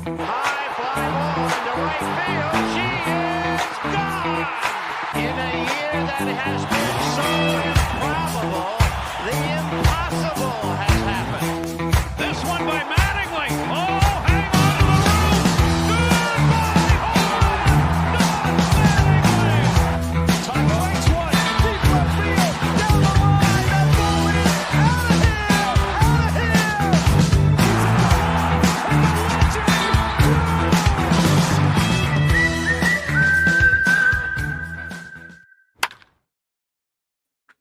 High fly ball into right field. She is gone. In a year that has been so improbable, the impossible has happened. This one by Mattingly. Oh, hang on to the roof. Goodbye, home run. Mattingly. Tuck waits one. Deep left field. Down the line. That ball is out of here. Out of here.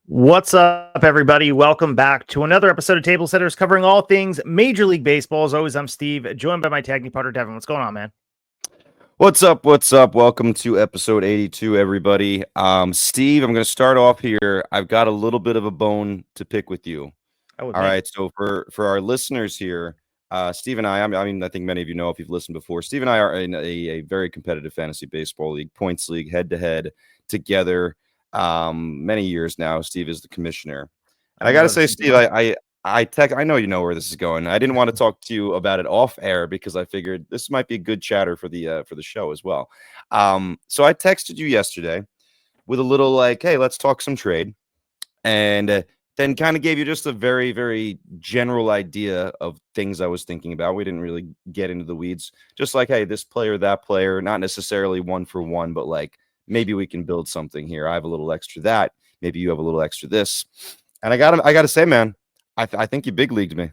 What's up, everybody? Welcome back to another episode of Tablesetters covering all things Major League Baseball. As always, I'm Steve, joined by my tag team partner, Devin. What's going on, man? What's up? What's up? Welcome to episode 82, everybody. Steve, I'm going to start off here. I've got a little bit of a bone to pick with you. All right. So for our listeners here, Steve and I think many of you know if you've listened before, Steve and I are in a very competitive fantasy baseball league, points league, head-to-head together. Many years now. Steve is the commissioner, and I gotta say, Steve, I know you know where this is going. I didn't want to talk to you about it off air because I figured this might be a good chatter for the show as well. So I texted you yesterday with a little like, hey, let's talk some trade, and then kind of gave you just a very, very general idea of things I was thinking about. We didn't really get into the weeds, just like, hey, this player, that player, not necessarily one for one, but like, maybe we can build something here. I have a little extra that. Maybe you have a little extra this. And I got to say, man, I think you big leagued me.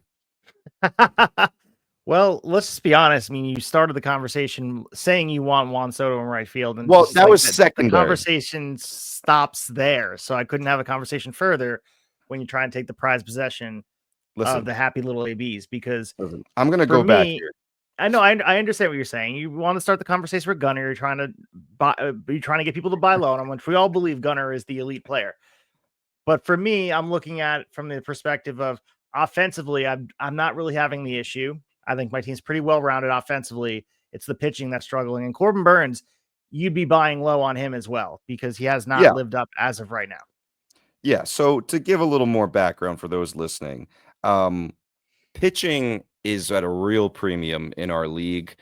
Well, let's just be honest. I mean, you started the conversation saying you want Juan Soto in right field. And well, that was secondary. The conversation stops there. So I couldn't have a conversation further when you try and take the prized possession of the happy little ABs. Because I'm going to go back here. I know. I understand what you're saying. You want to start the conversation with Gunnar. You're trying to get people to buy low on him, which we all believe Gunnar is the elite player. But for me, I'm looking at it from the perspective of offensively. I'm not really having the issue. I think my team's pretty well rounded offensively. It's the pitching that's struggling. And Corbin Burns, you'd be buying low on him as well because he has not lived up as of right now. Yeah. So to give a little more background for those listening, pitching is at a real premium in our league.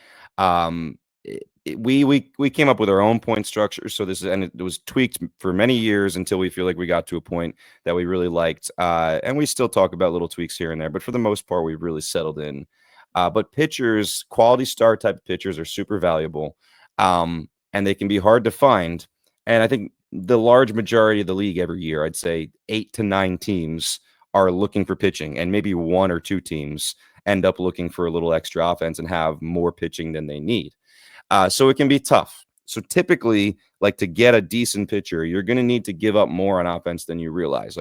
We came up with our own point structure. So it was tweaked for many years until we feel like we got to a point that we really liked. And we still talk about little tweaks here and there, but for the most part, we've really settled in. But pitchers, quality star type pitchers are super valuable. And they can be hard to find. And I think the large majority of the league every year, I'd say 8 to 9 teams are looking for pitching, and maybe 1 or 2 teams end up looking for a little extra offense and have more pitching than they need. So it can be tough. So typically, like to get a decent pitcher, you're going to need to give up more on offense than you realize.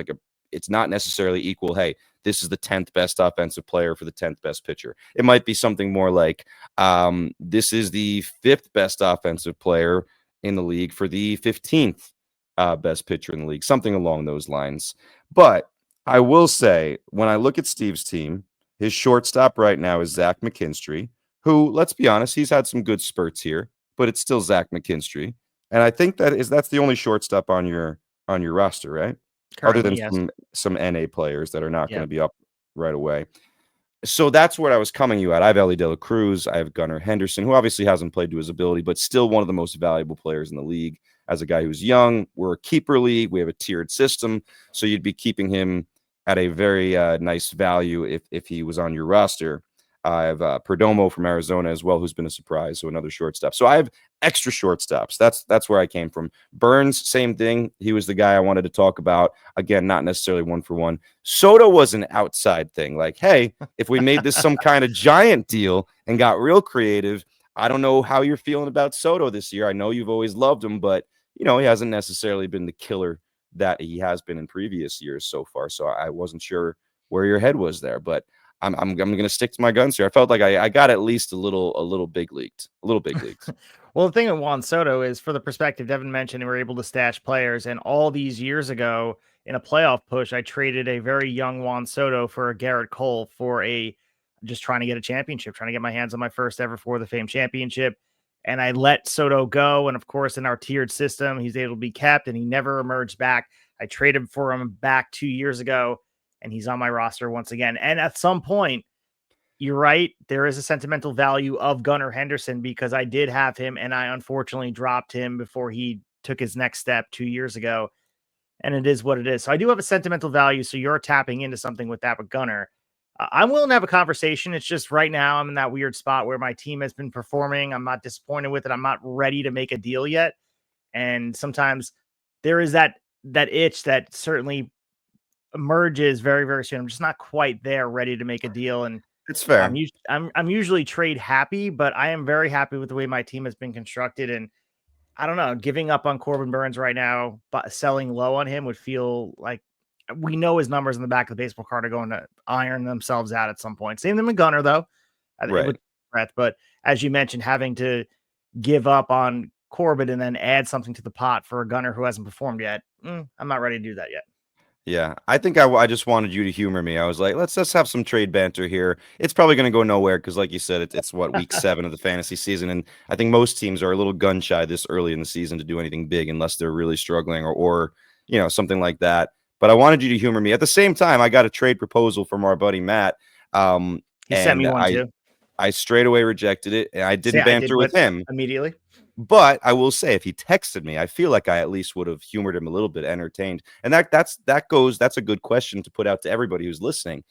It's not necessarily equal. Hey, this is the 10th best offensive player for the 10th best pitcher. It might be something more like this is the 5th best offensive player in the league for the 15th best pitcher in the league, something along those lines. But I will say, when I look at Steve's team, his shortstop right now is Zach McKinstry, who, let's be honest, he's had some good spurts here, but it's still Zach McKinstry. And I think that's the only shortstop on your roster, right? Currently, other than some NA players that are not going to be up right away. So that's where I was coming you at. I have Ellie De La Cruz. I have Gunnar Henderson, who obviously hasn't played to his ability, but still one of the most valuable players in the league. As a guy who's young, we're a keeper league. We have a tiered system. So you'd be keeping him at a very nice value if he was on your roster. I have Perdomo from Arizona as well, who's been a surprise, so another shortstop. So I have extra shortstops. That's where I came from. Burns, same thing. He was the guy I wanted to talk about. Again, not necessarily 1 for 1. Soto was an outside thing. Like, hey, if we made this some kind of giant deal and got real creative, I don't know how you're feeling about Soto this year. I know you've always loved him, but he hasn't necessarily been the killer that he has been in previous years so far. So I wasn't sure where your head was there, but I'm going to stick to my guns here. I felt like I got at least a little big leagued. Well, the thing with Juan Soto is, for the perspective Devin mentioned, we're able to stash players. And all these years ago in a playoff push, I traded a very young Juan Soto for a Garrett Cole for just trying to get a championship, trying to get my hands on my first ever For the Fame championship. And I let Soto go. And of course, in our tiered system, he's able to be kept and he never emerged back. I traded for him back 2 years ago, and he's on my roster once again. And at some point, you're right. There is a sentimental value of Gunnar Henderson because I did have him and I unfortunately dropped him before he took his next step 2 years ago. And it is what it is. So I do have a sentimental value. So you're tapping into something with that with Gunnar. I'm willing to have a conversation. It's just right now I'm in that weird spot where my team has been performing. I'm not disappointed with it. I'm not ready to make a deal yet. And sometimes there is that itch that certainly emerges very, very soon. I'm just not quite there ready to make a deal. And It's fair. I'm usually trade happy, but I am very happy with the way my team has been constructed. And I don't know, giving up on Corbin Burns right now, but selling low on him would feel like we know his numbers in the back of the baseball card are going to iron themselves out at some point. Same thing with Gunnar, though. Right. But as you mentioned, having to give up on Corbin and then add something to the pot for a Gunnar who hasn't performed yet, I'm not ready to do that yet. Yeah, I think I just wanted you to humor me. I was like, let's just have some trade banter here. It's probably going to go nowhere because, like you said, it's what, week 7 of the fantasy season, and I think most teams are a little gun shy this early in the season to do anything big unless they're really struggling or something like that. But I wanted you to humor me. At the same time, I got a trade proposal from our buddy Matt. He sent me one too. I straight away rejected it, and I didn't banter with him immediately. But I will say, if he texted me, I feel like I at least would have humored him a little bit, entertained. And that's a good question to put out to everybody who's listening.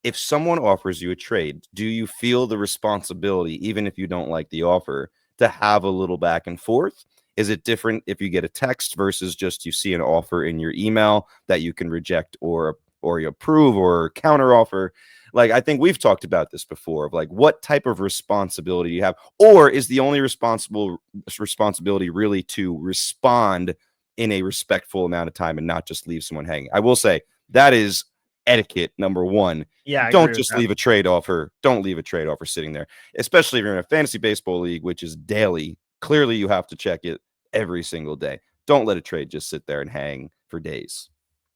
If someone offers you a trade, do you feel the responsibility, even if you don't like the offer, to have a little back and forth? Is it different if you get a text versus just you see an offer in your email that you can reject or you approve or counter offer? Like, I think we've talked about this before of like, what type of responsibility you have, or is the only responsibility really to respond in a respectful amount of time and not just leave someone hanging? I will say that is etiquette number one. Yeah. Don't just leave a trade offer. Don't leave a trade offer sitting there, especially if you're in a fantasy baseball league, which is daily. Clearly you have to check it every single day. Don't let a trade just sit there and hang for days.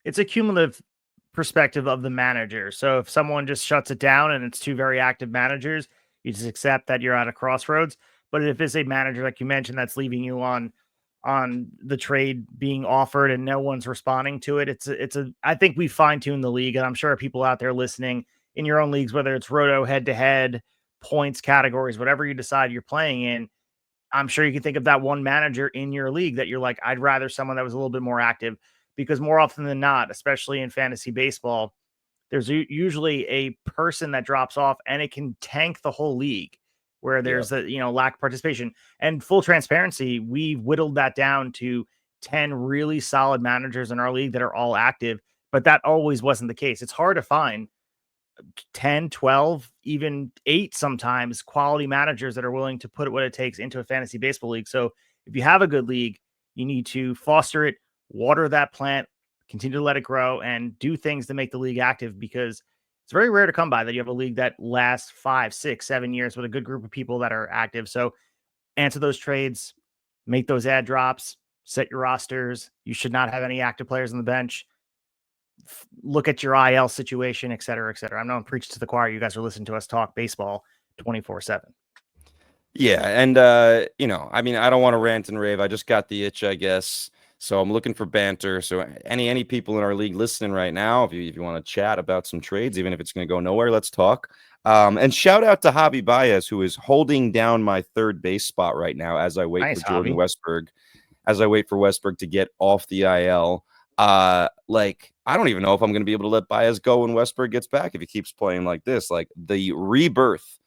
It's a cumulative perspective of the manager. So if someone just shuts it down and it's two very active managers, you just accept that you're at a crossroads. But if it's a manager, like you mentioned, that's leaving you on the trade being offered and no one's responding to it, I think we fine-tuned the league, and I'm sure people out there listening in your own leagues, whether it's roto, head-to-head, points, categories, whatever you decide you're playing in, I'm sure you can think of that one manager in your league that you're like, I'd rather someone that was a little bit more active. Because more often than not, especially in fantasy baseball, there's usually a person that drops off and it can tank the whole league where there's lack of participation. And full transparency, we've whittled that down to 10 really solid managers in our league that are all active, but that always wasn't the case. It's hard to find 10, 12, even 8 sometimes quality managers that are willing to put what it takes into a fantasy baseball league. So if you have a good league, you need to foster it, water that plant, continue to let it grow, and do things to make the league active, because it's very rare to come by that you have a league that lasts 5, 6, 7 years with a good group of people that are active. So answer those trades, make those ad drops, set your rosters. You should not have any active players on the bench. Look at your IL situation, et cetera, et cetera. I'm not preaching to the choir. You guys are listening to us talk baseball 24/7. Yeah. And, I don't want to rant and rave. I just got the itch, I guess. So I'm looking for banter. So any people in our league listening right now, if you want to chat about some trades, even if it's going to go nowhere, let's talk. And shout out to Javi Baez, who is holding down my third base spot right now as I wait for Jordan Westburg, to get off the IL. I don't even know if I'm going to be able to let Baez go when Westburg gets back if he keeps playing like this. Like, the rebirth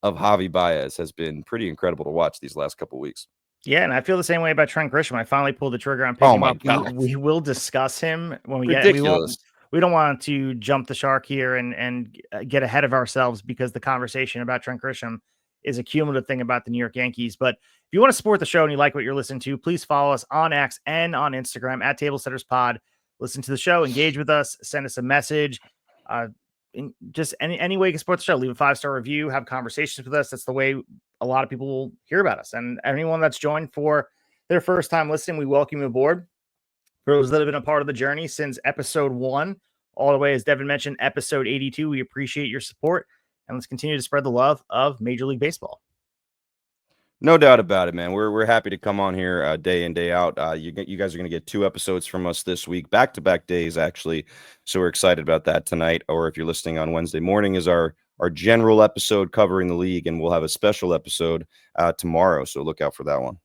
of Javi Baez has been pretty incredible to watch these last couple of weeks. Yeah, and I feel the same way about Trent Grisham. I finally pulled the trigger on picking him up. God. We will discuss him when we Ridiculous. We don't want to jump the shark here and get ahead of ourselves, because the conversation about Trent Grisham is a cumulative thing about the New York Yankees. But if you want to support the show and you like what you're listening to, please follow us on X and on Instagram at Tablesetters Pod. Listen to the show, engage with us, send us a message. Just any way you can support the show. Leave a 5-star review, have conversations with us. That's the way a lot of people will hear about us. And anyone that's joined for their first time listening, we welcome you aboard. For those that have been a part of the journey since episode 1, all the way, as Devin mentioned, episode 82, we appreciate your support. And let's continue to spread the love of Major League Baseball. No doubt about it, man. We're happy to come on here day in, day out. You guys are going to get 2 episodes from us this week, back-to-back days, actually. So we're excited about that tonight. Or if you're listening on Wednesday morning is our our general episode covering the league, and we'll have a special episode tomorrow. So look out for that one.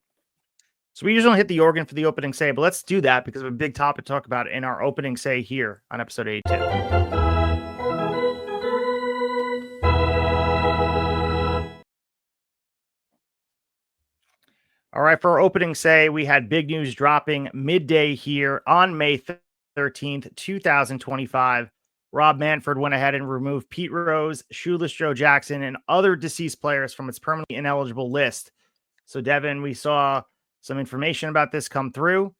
So we usually don't hit the organ for the opening say, but let's do that because we have a big topic to talk about in our opening say here on episode 82. All right, for our opening say, we had big news dropping midday here on May 13th, 2025. Rob Manfred went ahead and removed Pete Rose, Shoeless Joe Jackson, and other deceased players from its permanently ineligible list. So, Devin, we saw some information about this come through,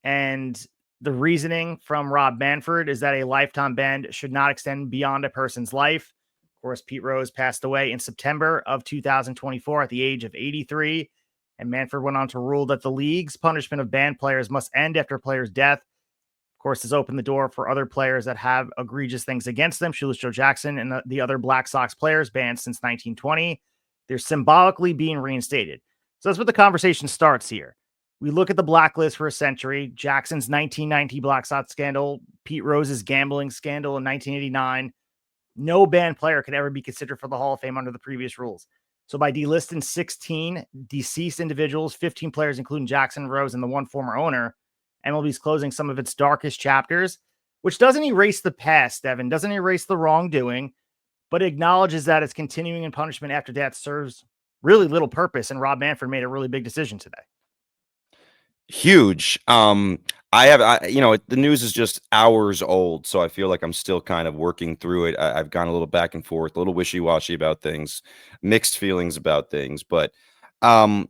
and the reasoning from Rob Manfred is that a lifetime ban should not extend beyond a person's life. Of course, Pete Rose passed away in September of 2024 at the age of 83. And Manfred went on to rule that the league's punishment of banned players must end after a player's death. Of course, this opened the door for other players that have egregious things against them. Shoeless Joe Jackson and the other Black Sox players banned since 1920. They're symbolically being reinstated. So that's what the conversation starts here. We look at the blacklist for a century. Jackson's 1990 Black Sox scandal, Pete Rose's gambling scandal in 1989. No banned player could ever be considered for the Hall of Fame under the previous rules. So by delisting 16 deceased individuals, 15 players, including Jackson, Rose, and the one former owner, MLB's closing some of its darkest chapters, which doesn't erase the past, Devin, doesn't erase the wrongdoing, but acknowledges that its continuing in punishment after death serves really little purpose. And Rob Manfred made a really big decision today. Huge. The news is just hours old, so I feel like I'm still kind of working through it. I've gone a little back and forth, a little wishy-washy about things, mixed feelings about things. But I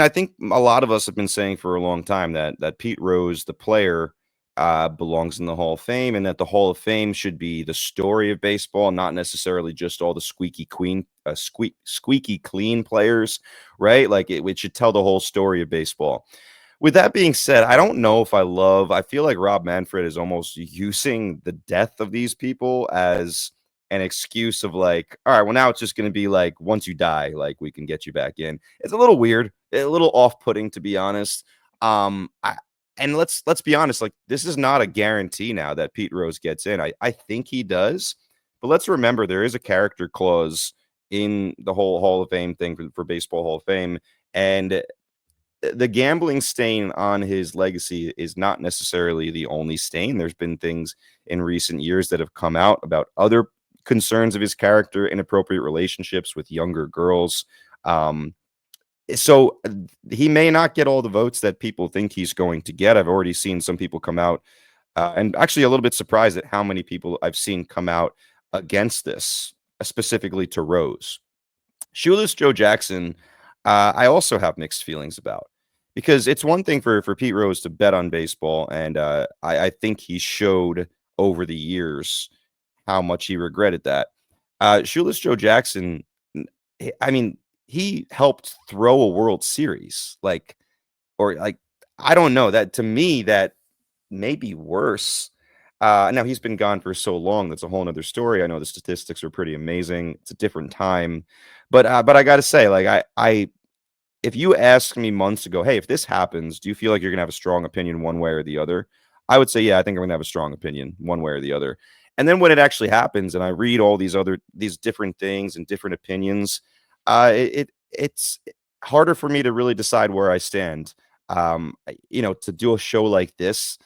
think a lot of us have been saying for a long time that Pete Rose, the player, belongs in the Hall of Fame, and that the Hall of Fame should be the story of baseball, not necessarily just all the squeaky clean players, right? Like it should tell the whole story of baseball. With that being said, I don't know if I feel like Rob Manfred is almost using the death of these people as an excuse of like, all right, well, now it's just going to be like, once you die, like we can get you back in. It's a little weird, a little off-putting, to be honest. And let's be honest, like this is not a guarantee now that Pete Rose gets in. I think he does, but let's remember there is a character clause in the whole Hall of Fame thing for Baseball Hall of Fame. And the gambling stain on his legacy is not necessarily the only stain. There's been things in recent years that have come out about other concerns of his character, inappropriate relationships with younger girls. So he may not get all the votes that people think he's going to get. I've already seen some people come out and actually a little bit surprised at how many people I've seen come out against this, specifically to Rose. Shoeless Joe Jackson, I also have mixed feelings about, because it's one thing for Pete Rose to bet on baseball, and I think he showed over the years how much he regretted that. Shoeless Joe Jackson, he helped throw a World Series, I don't know, that to me that may be worse. Now he's been gone for so long. That's a whole nother story. I know the statistics are pretty amazing. It's a different time, but I got to say, like, if you asked me months ago, hey, if this happens, do you feel like you're going to have a strong opinion one way or the other? I would say, yeah, I think I'm going to have a strong opinion one way or the other. And then when it actually happens and I read all these different things and different opinions, it's harder for me to really decide where I stand. To do a show like this,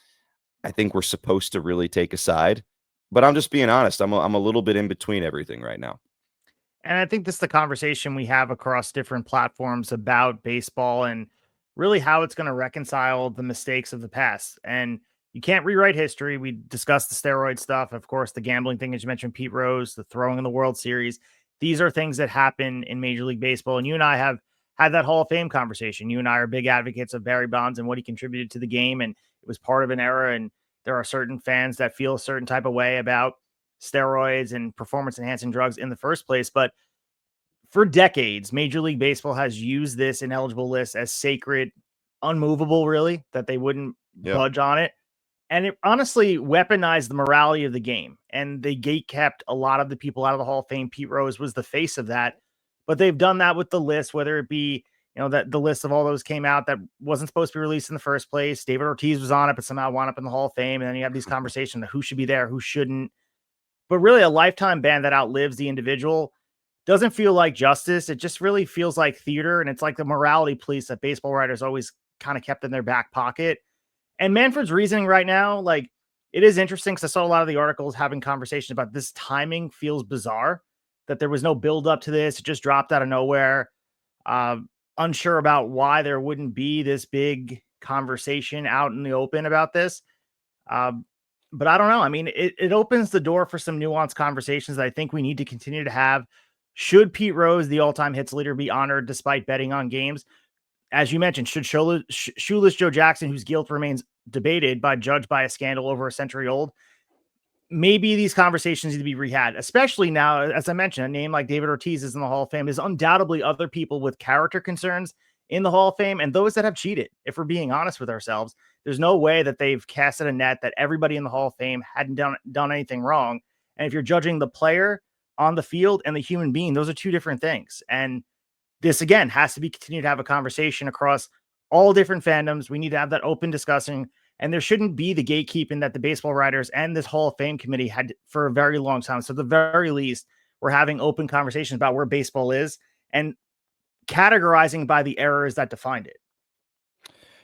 I think we're supposed to really take a side, but I'm just being honest. I'm a little bit in between everything right now. And I think this is the conversation we have across different platforms about baseball and really how it's going to reconcile the mistakes of the past. And you can't rewrite history. We discussed the steroid stuff, of course, the gambling thing, as you mentioned, Pete Rose, the throwing in the World Series. These are things that happen in Major League Baseball. And you and I have had that Hall of Fame conversation. You and I are big advocates of Barry Bonds and what he contributed to the game. And it was part of an era. And there are certain fans that feel a certain type of way about steroids and performance enhancing drugs in the first place. But for decades, Major League Baseball has used this ineligible list as sacred, unmovable, really, that they wouldn't budge on it. And it honestly weaponized the morality of the game. And they gatekept a lot of the people out of the Hall of Fame. Pete Rose was the face of that. But they've done that with the list, whether it be, that the list of all those came out that wasn't supposed to be released in the first place. David Ortiz was on it, but somehow wound up in the Hall of Fame. And then you have these conversations of who should be there, who shouldn't. but really a lifetime ban that outlives the individual doesn't feel like justice. It just really feels like theater, and it's like the morality police that baseball writers always kind of kept in their back pocket. And Manfred's reasoning right now, like, it is interesting because I saw a lot of the articles having conversations about this timing feels bizarre, that there was no build up to this. It just dropped out of nowhere. Unsure about why there wouldn't be this big conversation out in the open about this. But I don't know. I mean, it opens the door for some nuanced conversations that I think we need to continue to have. Should Pete Rose, the all-time hits leader, be honored despite betting on games? As you mentioned, should Shoeless Joe Jackson, whose guilt remains debated by judge by a scandal over a century old, maybe these conversations need to be rehabbed, especially now, as I mentioned, a name like David Ortiz is in the Hall of Fame. There's undoubtedly other people with character concerns in the Hall of Fame and those that have cheated. If we're being honest with ourselves, there's no way that they've casted a net that everybody in the Hall of Fame hadn't done anything wrong. And if you're judging the player on the field and the human being, those are two different things. And this, again, has to be continued to have a conversation across all different fandoms. We need to have that open discussing, and there shouldn't be the gatekeeping that the baseball writers and this Hall of Fame committee had for a very long time. So at the very least, we're having open conversations about where baseball is and categorizing by the errors that defined it.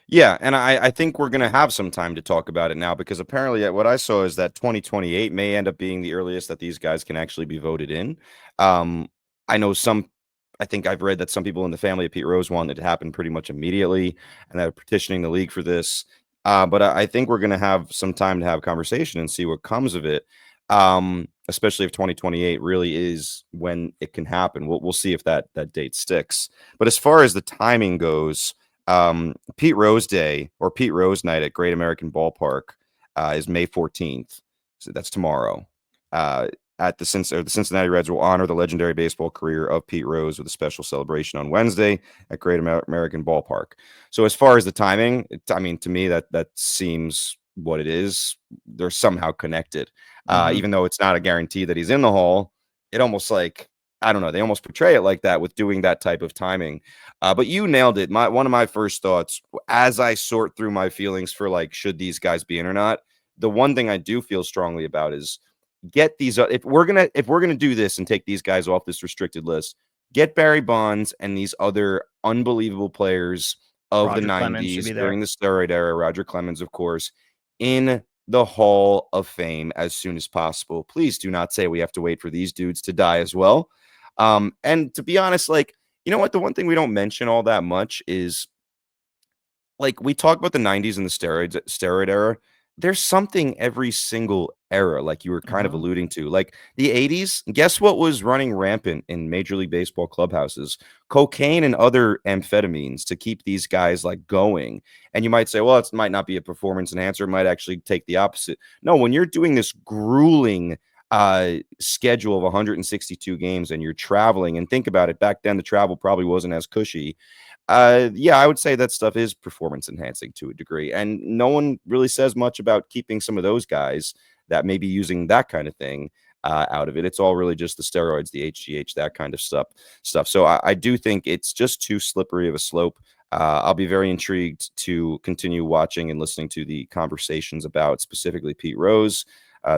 Yeah, and I think we're going to have some time to talk about it now, because apparently what I saw is that 2028 may end up being the earliest that these guys can actually be voted in. I think I've read that some people in the family of Pete Rose want it to happen pretty much immediately, and they're petitioning the league for this. But I think we're going to have some time to have a conversation and see what comes of it, especially if 2028 really is when it can happen. We'll see if that date sticks. But as far as the timing goes, Pete Rose Day, or Pete Rose Night at Great American Ballpark, is May 14th. So that's tomorrow. At the Cincinnati Reds will honor the legendary baseball career of Pete Rose with a special celebration on Wednesday at Great American Ballpark. So as far as the timing, to me, that seems what it is. They're somehow connected. Even though it's not a guarantee that he's in the Hall, it almost like, I don't know, they almost portray it like that with doing that type of timing. But you nailed it. One of my first thoughts as I sort through my feelings for, like, should these guys be in or not, the one thing I do feel strongly about is get these. If we're gonna do this and take these guys off this restricted list, get Barry Bonds and these other unbelievable players of Roger the Clemens 90s during the steroid era, Roger Clemens, of course, in the Hall of Fame as soon as possible. Please do not say we have to wait for these dudes to die as well. And to be honest, like, you know what? The one thing we don't mention all that much is, like, we talk about the 90s and the steroid era. There's something every single era, like you were kind of alluding to. Like the 80s, guess what was running rampant in Major League Baseball clubhouses? Cocaine and other amphetamines to keep these guys, like, going. And you might say, well, it might not be a performance enhancer. It might actually take the opposite. No, when you're doing this grueling schedule of 162 games and you're traveling, and think about it, back then the travel probably wasn't as cushy. Yeah, I would say that stuff is performance enhancing to a degree, and no one really says much about keeping some of those guys that may be using that kind of thing out of it. It's all really just the steroids, the HGH, that kind of stuff. So I do think it's just too slippery of a slope. I'll be very intrigued to continue watching and listening to the conversations about specifically Pete Rose,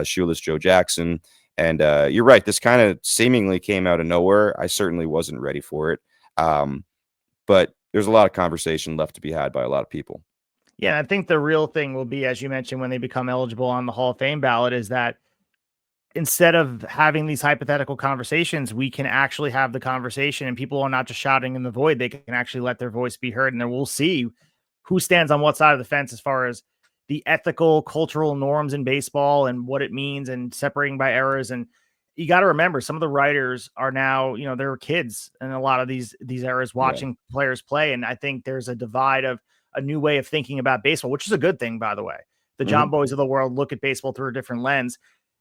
Shoeless Joe Jackson. And you're right, this kind of seemingly came out of nowhere. I certainly wasn't ready for it. But there's a lot of conversation left to be had by a lot of people. Yeah, I think the real thing will be, as you mentioned, when they become eligible on the Hall of Fame ballot, is that instead of having these hypothetical conversations, we can actually have the conversation, and people are not just shouting in the void. They can actually let their voice be heard, and then we'll see who stands on what side of the fence as far as the ethical, cultural norms in baseball and what it means, and separating by eras. And you got to remember, some of the writers are now, they're kids in a lot of these eras watching players play. And I think there's a divide of a new way of thinking about baseball, which is a good thing, by the way. The John Boys of the world look at baseball through a different lens.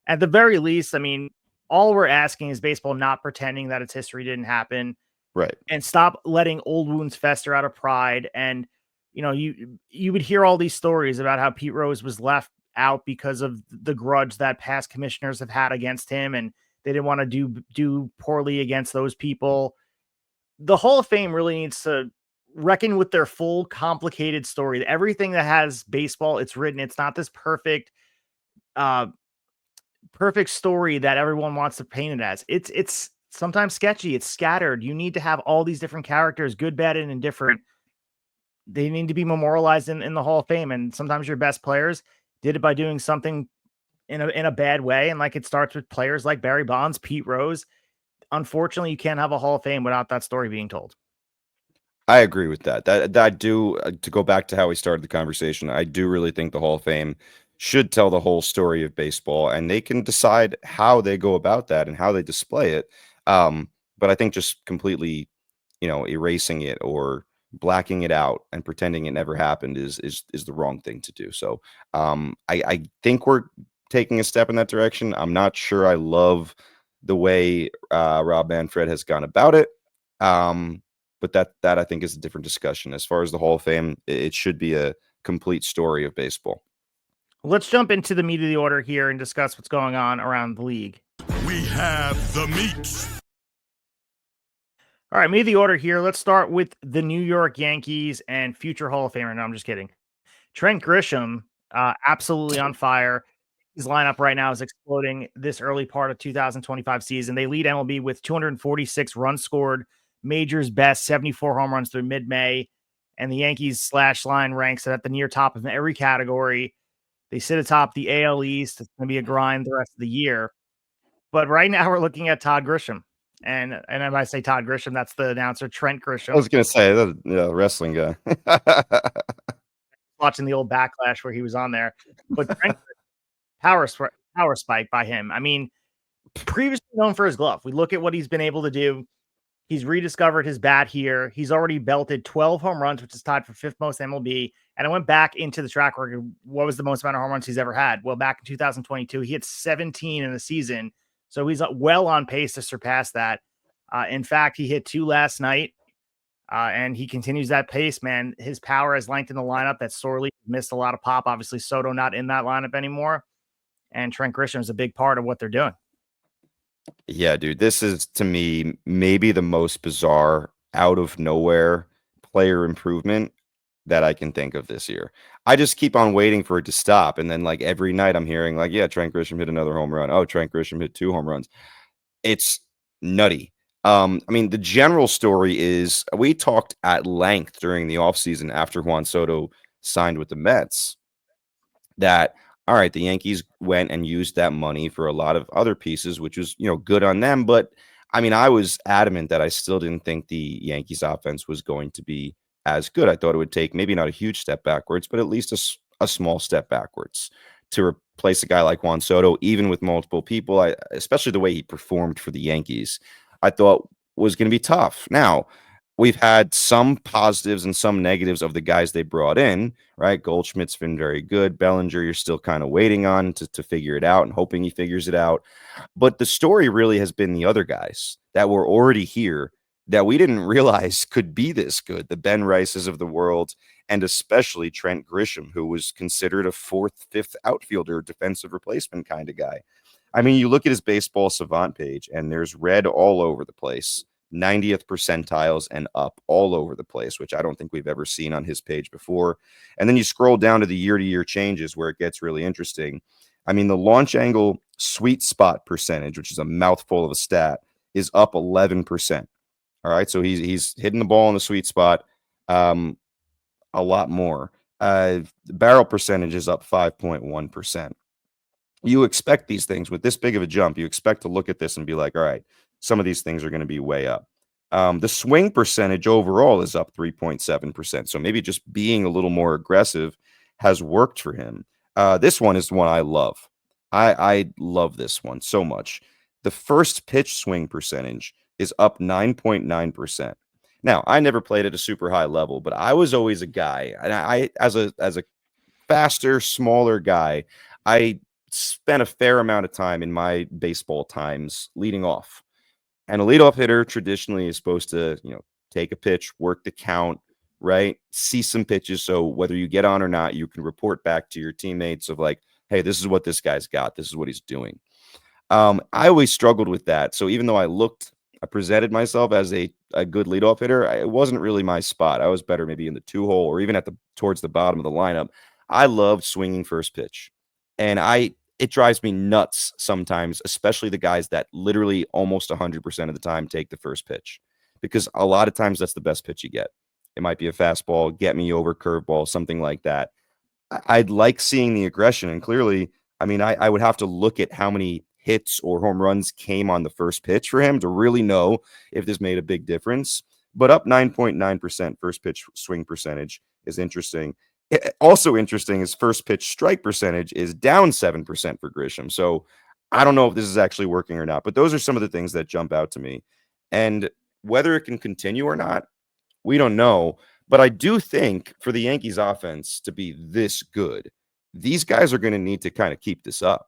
At the very least, I mean, all we're asking is baseball not pretending that its history didn't happen. Right. And stop letting old wounds fester out of pride. And, you would hear all these stories about how Pete Rose was left out because of the grudge that past commissioners have had against him, and they didn't want to do poorly against those people. The Hall of Fame really needs to reckon with their full complicated story. Everything that has baseball, it's written. It's not this perfect perfect story that everyone wants to paint it as. It's sometimes sketchy. It's scattered. You need to have all these different characters, good, bad, and indifferent. They need to be memorialized in the Hall of Fame. And sometimes your best players did it by doing something in a bad way. And like it starts with players like Barry Bonds, Pete Rose. Unfortunately, you can't have a Hall of Fame without that story being told. I agree with that. That I do. To go back to how we started the conversation, I do really think the Hall of Fame should tell the whole story of baseball, and they can decide how they go about that and how they display it. But I think just completely, erasing it or blacking it out and pretending it never happened is the wrong thing to do. So I think we're taking a step in that direction. I'm not sure I love the way Rob Manfred has gone about it. But that I think is a different discussion. As far as the Hall of Fame, it should be a complete story of baseball. Let's jump into the meat of the order here and discuss what's going on around the league. We have the meat. All right, meat of the order here. Let's start with the New York Yankees and future Hall of Famer. No, I'm just kidding. Trent Grisham, absolutely on fire. His lineup right now is exploding this early part of 2025 season. They lead MLB with 246 runs scored, major's best, 74 home runs through mid-May. And the Yankees slash line ranks at the near top of every category. They sit atop the AL East. It's going to be a grind the rest of the year. But right now we're looking at Todd Grisham. And if I say Todd Grisham, that's the announcer, Trent Grisham. I was going to say, the wrestling guy. Watching the old Backlash where he was on there. But Trent, power spike by him. I mean, previously known for his glove. We look at what he's been able to do. He's rediscovered his bat here. He's already belted 12 home runs, which is tied for fifth most MLB. And I went back into the track record. What was the most amount of home runs he's ever had? Well, back in 2022, he hit 17 in the season. So he's well on pace to surpass that. In fact, he hit 2 last night, and he continues that pace, man. His power has lengthened the lineup that sorely missed a lot of pop. Obviously, Soto not in that lineup anymore. And Trent Grisham is a big part of what they're doing. Yeah, dude, this is, to me, maybe the most bizarre, out of nowhere player improvement that I can think of this year. I just keep on waiting for it to stop. And then, like, every night I'm hearing, like, yeah, Trent Grisham hit another home run. Oh, Trent Grisham hit 2 home runs. It's nutty. I mean, the general story is we talked at length during the offseason after Juan Soto signed with the Mets that, all right, the Yankees went and used that money for a lot of other pieces, which was, good on them. But I mean, I was adamant that I still didn't think the Yankees offense was going to be as good. I thought it would take maybe not a huge step backwards, but at least a small step backwards to replace a guy like Juan Soto, even with multiple people, especially the way he performed for the Yankees, I thought was going to be tough. Now, we've had some positives and some negatives of the guys they brought in, right? Goldschmidt's been very good. Bellinger, you're still kind of waiting on to figure it out and hoping he figures it out. But the story really has been the other guys that were already here that we didn't realize could be this good. The Ben Rices of the world, and especially Trent Grisham, who was considered a 4th, 5th outfielder, defensive replacement kind of guy. I mean, you look at his baseball savant page and there's red all over the place. 90th percentiles and up all over the place, which I don't think we've ever seen on his page before. And then you scroll down to the year-to-year changes where it gets really interesting. I mean, the launch angle sweet spot percentage, which is a mouthful of a stat, is up 11%. All right, so he's hitting the ball in the sweet spot a lot more. The barrel percentage is up 5.1%. You expect these things with this big of a jump. You expect to look at this and be like, all right, some of these things are going to be way up. The swing percentage overall is up 3.7%. So maybe just being a little more aggressive has worked for him. This one is the one I love. I love this one so much. The first pitch swing percentage is up 9.9%. Now, I never played at a super high level, but I was always a guy, and I as a faster, smaller guy, I spent a fair amount of time in my baseball times leading off. And a leadoff hitter traditionally is supposed to, take a pitch, work the count, right? See some pitches. So whether you get on or not, you can report back to your teammates of like, hey, this is what this guy's got. This is what he's doing. I always struggled with that. So even though I presented myself as a good leadoff hitter, it wasn't really my spot. I was better maybe in the 2-hole or even towards the bottom of the lineup. I loved swinging first pitch. And it drives me nuts sometimes, especially the guys that literally almost 100% of the time take the first pitch, because a lot of times that's the best pitch you get. It might be a fastball, get me over curveball, something like that. I'd like seeing the aggression. And clearly, I mean, I would have to look at how many hits or home runs came on the first pitch for him to really know if this made a big difference. But up 9.9% first pitch swing percentage is interesting. Also interesting is first pitch strike percentage is down 7% for Grisham. So I don't know if this is actually working or not, but those are some of the things that jump out to me. And whether it can continue or not, we don't know. But I do think for the Yankees offense to be this good, these guys are going to need to kind of keep this up,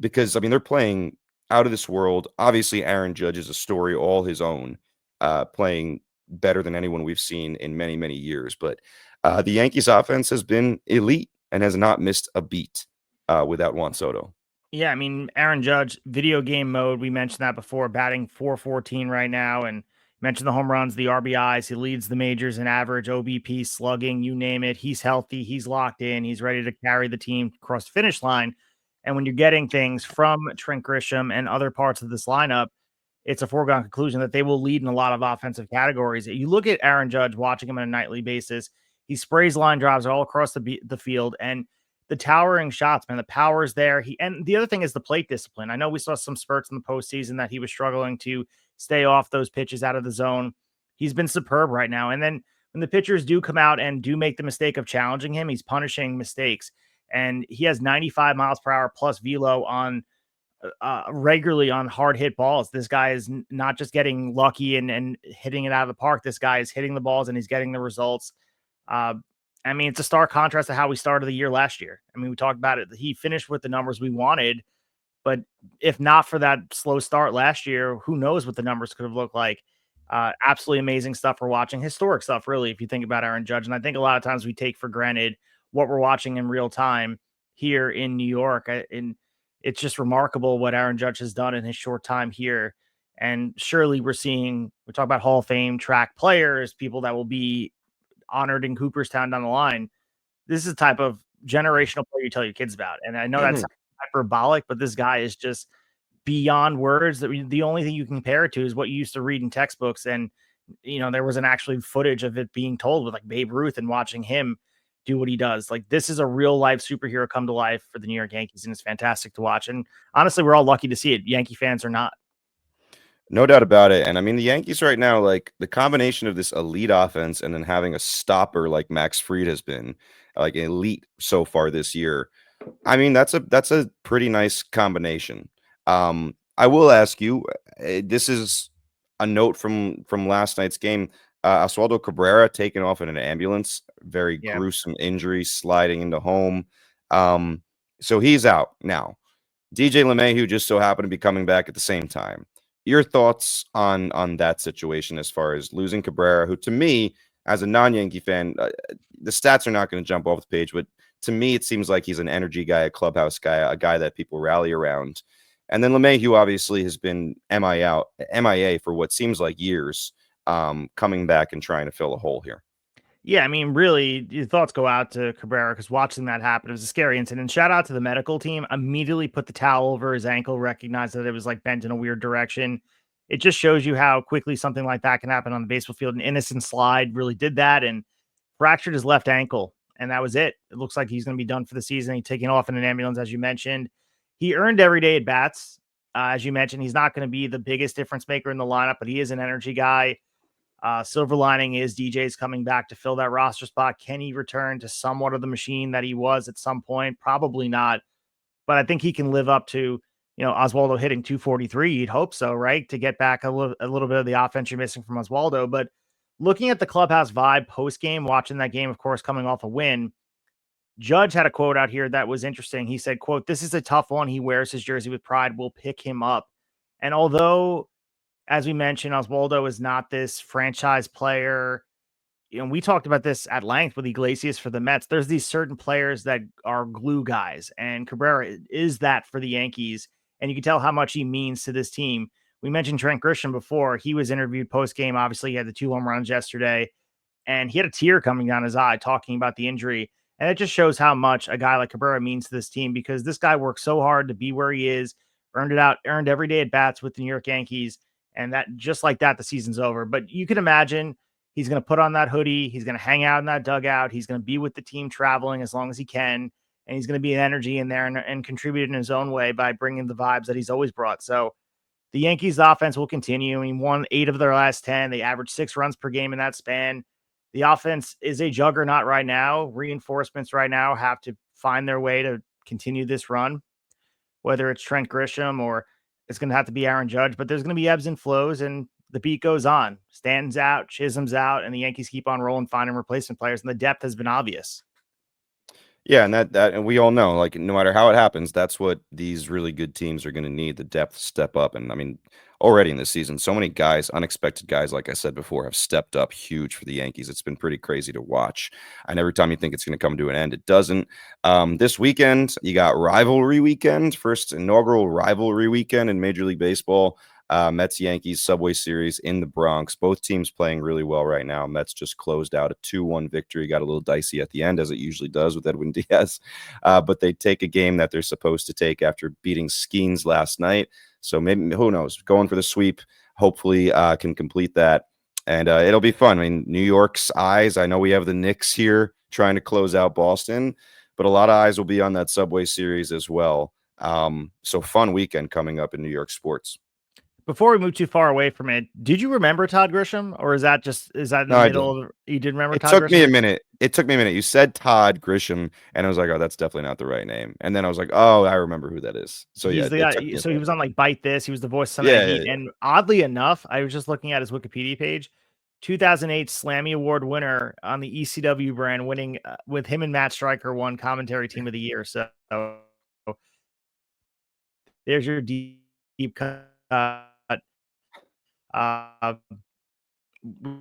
because, I mean, they're playing out of this world. Obviously, Aaron Judge is a story all his own, playing better than anyone we've seen in many, many years. But the Yankees offense has been elite and has not missed a beat without Juan Soto. Yeah, I mean, Aaron Judge, video game mode, we mentioned that before, batting .414 right now, and mentioned the home runs, the RBIs. He leads the majors in average, OBP, slugging, you name it. He's healthy. He's locked in. He's ready to carry the team across the finish line. And when you're getting things from Trent Grisham and other parts of this lineup, it's a foregone conclusion that they will lead in a lot of offensive categories. You look at Aaron Judge, watching him on a nightly basis, he sprays line drives all across the field, and the towering shots, man, the power is there. And the other thing is the plate discipline. I know we saw some spurts in the postseason that he was struggling to stay off those pitches out of the zone. He's been superb right now. And then when the pitchers do come out and do make the mistake of challenging him, he's punishing mistakes. And he has 95 miles per hour plus velo on regularly on hard hit balls. This guy is not just getting lucky and hitting it out of the park. This guy is hitting the balls and he's getting the results. I mean, it's a stark contrast to how we started the year last year. I mean, we talked about it. He finished with the numbers we wanted, but if not for that slow start last year, who knows what the numbers could have looked like. Absolutely amazing stuff we're watching. Historic stuff, really, if you think about Aaron Judge. And I think a lot of times we take for granted what we're watching in real time here in New York. And it's just remarkable what Aaron Judge has done in his short time here. And surely we talk about Hall of Fame track players, people that will be honored in Cooperstown down the line. This is the type of generational player you tell your kids about. And I know that's hyperbolic, but this guy is just beyond words. The only thing you can compare it to is what you used to read in textbooks. And, you know, there was an actually footage of it being told with like Babe Ruth and watching him do what he does. Like, this is a real life superhero come to life for the New York Yankees. And it's fantastic to watch. And honestly, we're all lucky to see it. Yankee fans are not. No doubt about it. And I mean, the Yankees right now, like the combination of this elite offense and then having a stopper like Max Fried has been like elite so far this year. I mean, that's a pretty nice combination. I will ask you, this is a note from last night's game. Oswaldo Cabrera taken off in an ambulance, very gruesome injury, sliding into home. So he's out now. DJ LeMahieu just so happened to be coming back at the same time. Your thoughts on that situation as far as losing Cabrera, who to me, as a non-Yankee fan, the stats are not going to jump off the page, but to me, it seems like he's an energy guy, a clubhouse guy, a guy that people rally around. And then LeMahieu obviously has been MIA for what seems like years, coming back and trying to fill a hole here. Yeah, I mean, really, your thoughts go out to Cabrera because watching that happen, it was a scary incident. Shout out to the medical team. Immediately put the towel over his ankle, recognized that it was like bent in a weird direction. It just shows you how quickly something like that can happen on the baseball field. An innocent slide really did that and fractured his left ankle. And that was it. It looks like he's going to be done for the season. He's taking off in an ambulance, as you mentioned. He earned every day at bats. As you mentioned, he's not going to be the biggest difference maker in the lineup, but he is an energy guy. Silver lining is DJ's coming back to fill that roster spot. Can he return to somewhat of the machine that he was at some point? Probably not. But I think he can live up to, you know, Oswaldo hitting 243. You'd hope so, right? To get back a little bit of the offense you're missing from Oswaldo. But looking at the clubhouse vibe post-game, watching that game, of course, coming off a win, Judge had a quote out here that was interesting. He said, quote, "This is a tough one. He wears his jersey with pride. We'll pick him up." And although, as we mentioned, Oswaldo is not this franchise player. You know, we talked about this at length with Iglesias for the Mets. There's these certain players that are glue guys, and Cabrera is that for the Yankees. And you can tell how much he means to this team. We mentioned Trent Grisham before. He was interviewed post-game. Obviously, he had the 2 home runs yesterday, and he had a tear coming down his eye talking about the injury. And it just shows how much a guy like Cabrera means to this team, because this guy worked so hard to be where he is, earned every day at bats with the New York Yankees. And that just like that, the season's over. But you can imagine he's going to put on that hoodie. He's going to hang out in that dugout. He's going to be with the team traveling as long as he can. And he's going to be an energy in there and contribute in his own way by bringing the vibes that he's always brought. So the Yankees offense will continue. I mean, won 8 of their last 10. They averaged 6 runs per game in that span. The offense is a juggernaut right now. Reinforcements right now have to find their way to continue this run, whether it's Trent Grisham or it's going to have to be Aaron Judge, but there's going to be ebbs and flows, and the beat goes on. Stanton's out, Chisholm's out, and the Yankees keep on rolling, finding replacement players, and the depth has been obvious. Yeah, and and we all know, like, no matter how it happens, that's what these really good teams are going to need, the depth to step up. And I mean, already in this season, so many guys, unexpected guys, like I said before, have stepped up huge for the Yankees. It's been pretty crazy to watch. And every time you think it's going to come to an end, it doesn't. This weekend, you got rivalry weekend, first inaugural rivalry weekend in Major League Baseball. Mets-Yankees Subway Series in the Bronx. Both teams playing really well right now. Mets just closed out a 2-1 victory. Got a little dicey at the end, as it usually does with Edwin Diaz. But they take a game that they're supposed to take after beating Skeens last night. So maybe, who knows, going for the sweep, hopefully can complete that. And it'll be fun. I mean, New York's eyes, I know we have the Knicks here trying to close out Boston, but a lot of eyes will be on that Subway Series as well. So fun weekend coming up in New York sports. Before we move too far away from it, did you remember Todd Grisham, or is that in the middle of you didn't remember Todd Grisham? It took me a minute. You said Todd Grisham, and I was like, oh, that's definitely not the right name. And then I was like, oh, I remember who that is. So He's yeah, the guy, so he was on like Bite This. He was the voice of Sunday Night Heat. And oddly enough, I was just looking at his Wikipedia page. 2008 Slammy Award winner on the ECW brand, winning with him and Matt Stryker, won Commentary Team of the Year. So there's your deep cut.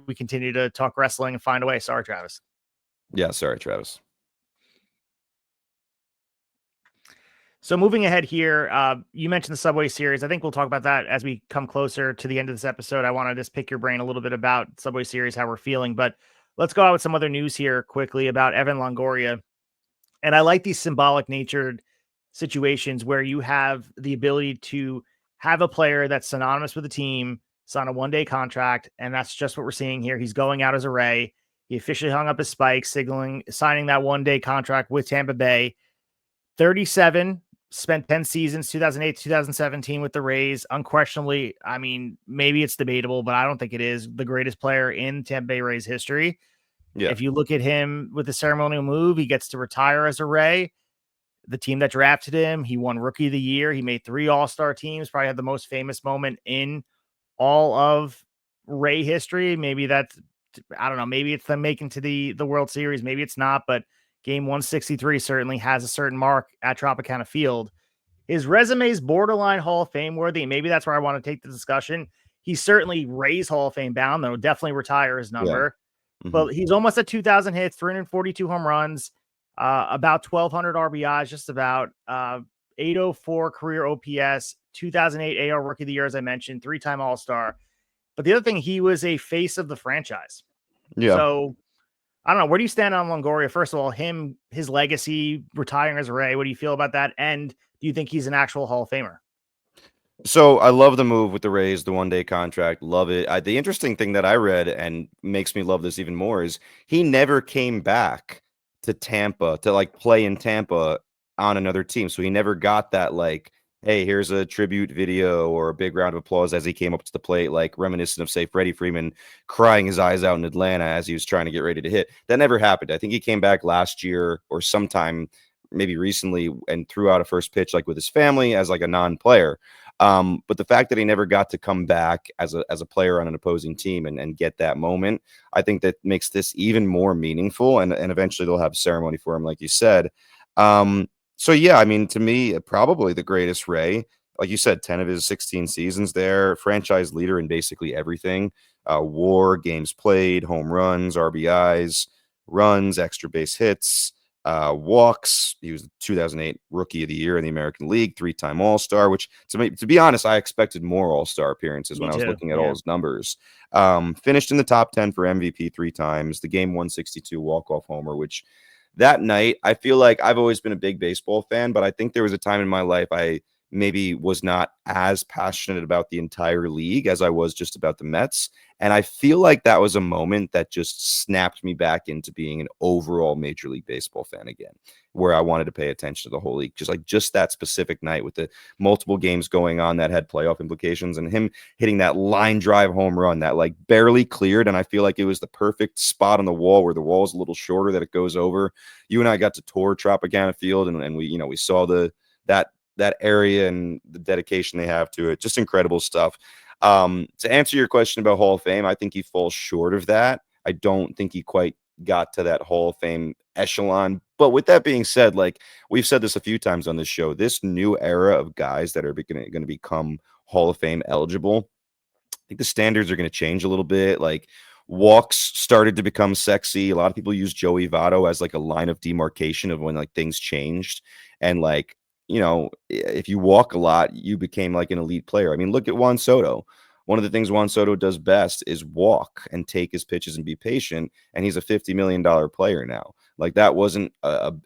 We continue to talk wrestling and find a way. Sorry, Travis. Yeah, sorry, Travis. So moving ahead here, you mentioned the Subway Series. I think we'll talk about that as we come closer to the end of this episode. I want to just pick your brain a little bit about Subway Series, how we're feeling, but let's go out with some other news here quickly about Evan Longoria. And I like these symbolic natured situations where you have the ability to have a player that's synonymous with the team sign a one-day contract, and that's just what we're seeing here. He's going out as a Ray. He officially hung up his spikes, signing that one-day contract with Tampa Bay. 37, spent 10 seasons, 2008 2017 with the Rays. Unquestionably, I mean, maybe it's debatable, but I don't think it is the greatest player in Tampa Bay Rays history. Yeah. If you look at him with the ceremonial move, he gets to retire as a Ray. The team that drafted him, he won Rookie of the Year. He made 3 All-Star teams, probably had the most famous moment in all of Ray history. Maybe that's, I don't know, maybe it's them making to the World Series. Maybe it's not, but game 163 certainly has a certain mark at Tropicana Field. His resume is borderline Hall of Fame worthy, and maybe that's where I want to take the discussion. He's certainly Rays Hall of Fame bound, though. Definitely retire his number. Yeah. But he's almost at 2,000 hits, 342 home runs, about 1,200 RBIs, just about 804 career OPS, 2008 AL Rookie of the Year, as I mentioned, 3-time All-Star. But the other thing, he was a face of the franchise. Yeah. So I don't know. Where do you stand on Longoria? First of all, his legacy, retiring as a Ray. What do you feel about that? And do you think he's an actual Hall of Famer? So I love the move with the Rays, the one-day contract. Love it. The interesting thing that I read and makes me love this even more is he never came back to Tampa to like play in Tampa on another team. So he never got that like, hey, here's a tribute video or a big round of applause as he came up to the plate, like reminiscent of, say, Freddie Freeman crying his eyes out in Atlanta as he was trying to get ready to hit. That never happened. I think he came back last year or sometime maybe recently and threw out a first pitch like with his family as like a non-player. But the fact that he never got to come back as a player on an opposing team and get that moment, I think that makes this even more meaningful. And eventually they'll have a ceremony for him, like you said. So, yeah, I mean, to me, probably the greatest Ray. Like you said, 10 of his 16 seasons there, franchise leader in basically everything. WAR, games played, home runs, RBIs, runs, extra base hits, walks. He was the 2008 Rookie of the Year in the American League, 3-time All-Star, which, to be honest, I expected more All-Star appearances when I was looking at all his numbers. Finished in the top 10 for MVP 3 times, the game 162 walk-off homer, which that night, I feel like I've always been a big baseball fan, but I think there was a time in my life I maybe was not as passionate about the entire league as I was just about the Mets. And I feel like that was a moment that just snapped me back into being an overall Major League Baseball fan again, where I wanted to pay attention to the whole league. Just that specific night with the multiple games going on that had playoff implications, and him hitting that line drive home run that like barely cleared. And I feel like it was the perfect spot on the wall where the wall is a little shorter that it goes over. You and I got to tour Tropicana Field, and we saw that area and the dedication they have to it. Just incredible stuff. To answer your question about Hall of Fame, I think he falls short of that. I don't think he quite got to that Hall of Fame echelon. But with that being said, like we've said this a few times on this show, this new era of guys that are going to become Hall of Fame eligible, I think the standards are going to change a little bit. Like walks started to become sexy. A lot of people use Joey Votto as like a line of demarcation of when like things changed. And like, if you walk a lot, you became like an elite player. I mean, look at Juan Soto. One of the things Juan Soto does best is walk and take his pitches and be patient. And he's a $50 million player now. Like that wasn't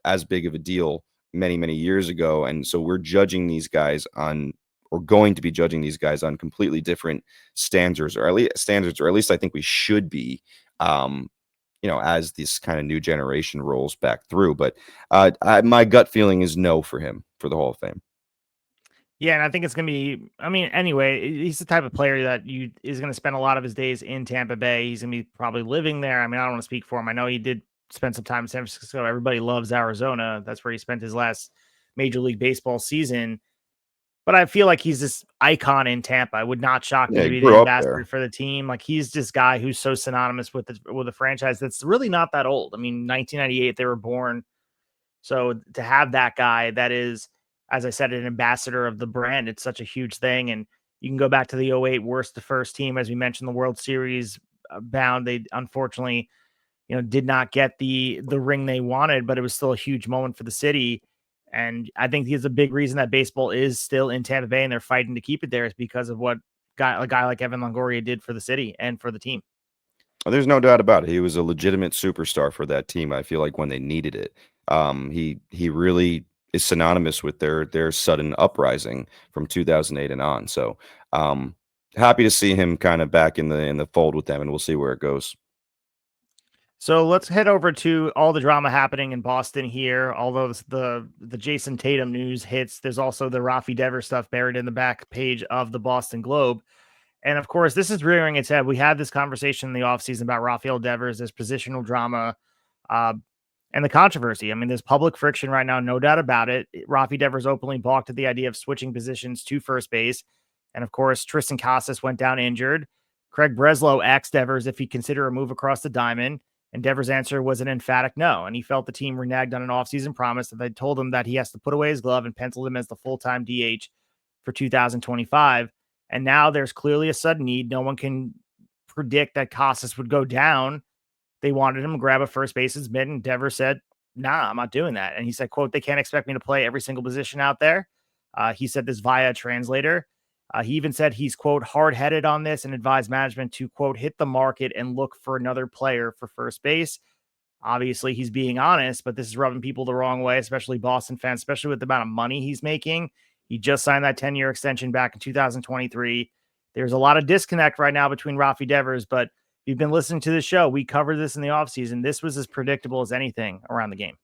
as big of a deal many, many years ago. And so we're judging these guys on, or going to be judging these guys on completely different standards, or at least I think we should be, as this kind of new generation rolls back through. But my gut feeling is no for him for the Hall of Fame. Yeah, and I think it's going to be, anyway, he's the type of player that is going to spend a lot of his days in Tampa Bay. He's going to be probably living there. I mean, I don't want to speak for him. I know he did spend some time in San Francisco. Everybody loves Arizona. That's where he spent his last Major League Baseball season. But I feel like he's this icon in Tampa. I would not shock me to be the ambassador for the team. Like he's this guy who's so synonymous with a franchise that's really not that old. I mean, 1998 they were born. So to have that guy that is, as I said, an ambassador of the brand, it's such a huge thing. And you can go back to the 08 worst to first team, as we mentioned, the World Series bound. They unfortunately, did not get the ring they wanted, but it was still a huge moment for the city. And I think he's a big reason that baseball is still in Tampa Bay and they're fighting to keep it there is because of what a guy like Evan Longoria did for the city and for the team. There's no doubt about it. He was a legitimate superstar for that team. I feel like when they needed it, he really is synonymous with their sudden uprising from 2008 and on. So happy to see him kind of back in the fold with them, and we'll see where it goes. So let's head over to all the drama happening in Boston here. Although the Jason Tatum news hits, there's also the Rafael Devers stuff buried in the back page of the Boston Globe. And of course, this is rearing its head. We had this conversation in the offseason about Rafael Devers, this positional drama, and the controversy. I mean, there's public friction right now, no doubt about it. Rafael Devers openly balked at the idea of switching positions to first base. And of course, Tristan Casas went down injured. Craig Breslow asked Devers if he'd consider a move across the diamond. And Devers' answer was an emphatic no. And he felt the team reneged on an offseason promise that they told him that he has to put away his glove and penciled him as the full-time DH for 2025. And now there's clearly a sudden need. No one can predict that Casas would go down. They wanted him to grab a first baseman's mitt, and Devers said, nah, I'm not doing that. And he said, quote, they can't expect me to play every single position out there. He said this via a translator. He even said he's, quote, hard-headed on this and advised management to, quote, hit the market and look for another player for first base. Obviously, he's being honest, but this is rubbing people the wrong way, especially Boston fans, especially with the amount of money he's making. He just signed that 10-year extension back in 2023. There's a lot of disconnect right now between Rafael Devers, but if you've been listening to the show, we covered this in the offseason. This was as predictable as anything around the game.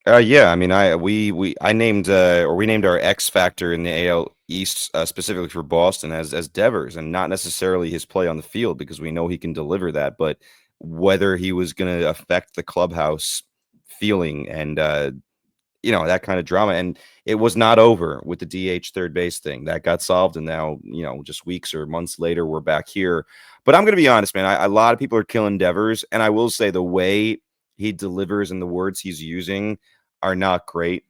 Yeah, I mean, we named our X factor in the AL East specifically for Boston as Devers, and not necessarily his play on the field, because we know he can deliver that, but whether he was going to affect the clubhouse feeling and that kind of drama. And it was not over with the DH third base thing. That got solved, and now just weeks or months later we're back here. But I'm going to be honest, man. A lot of people are killing Devers, and I will say the way he delivers and the words he's using are not great.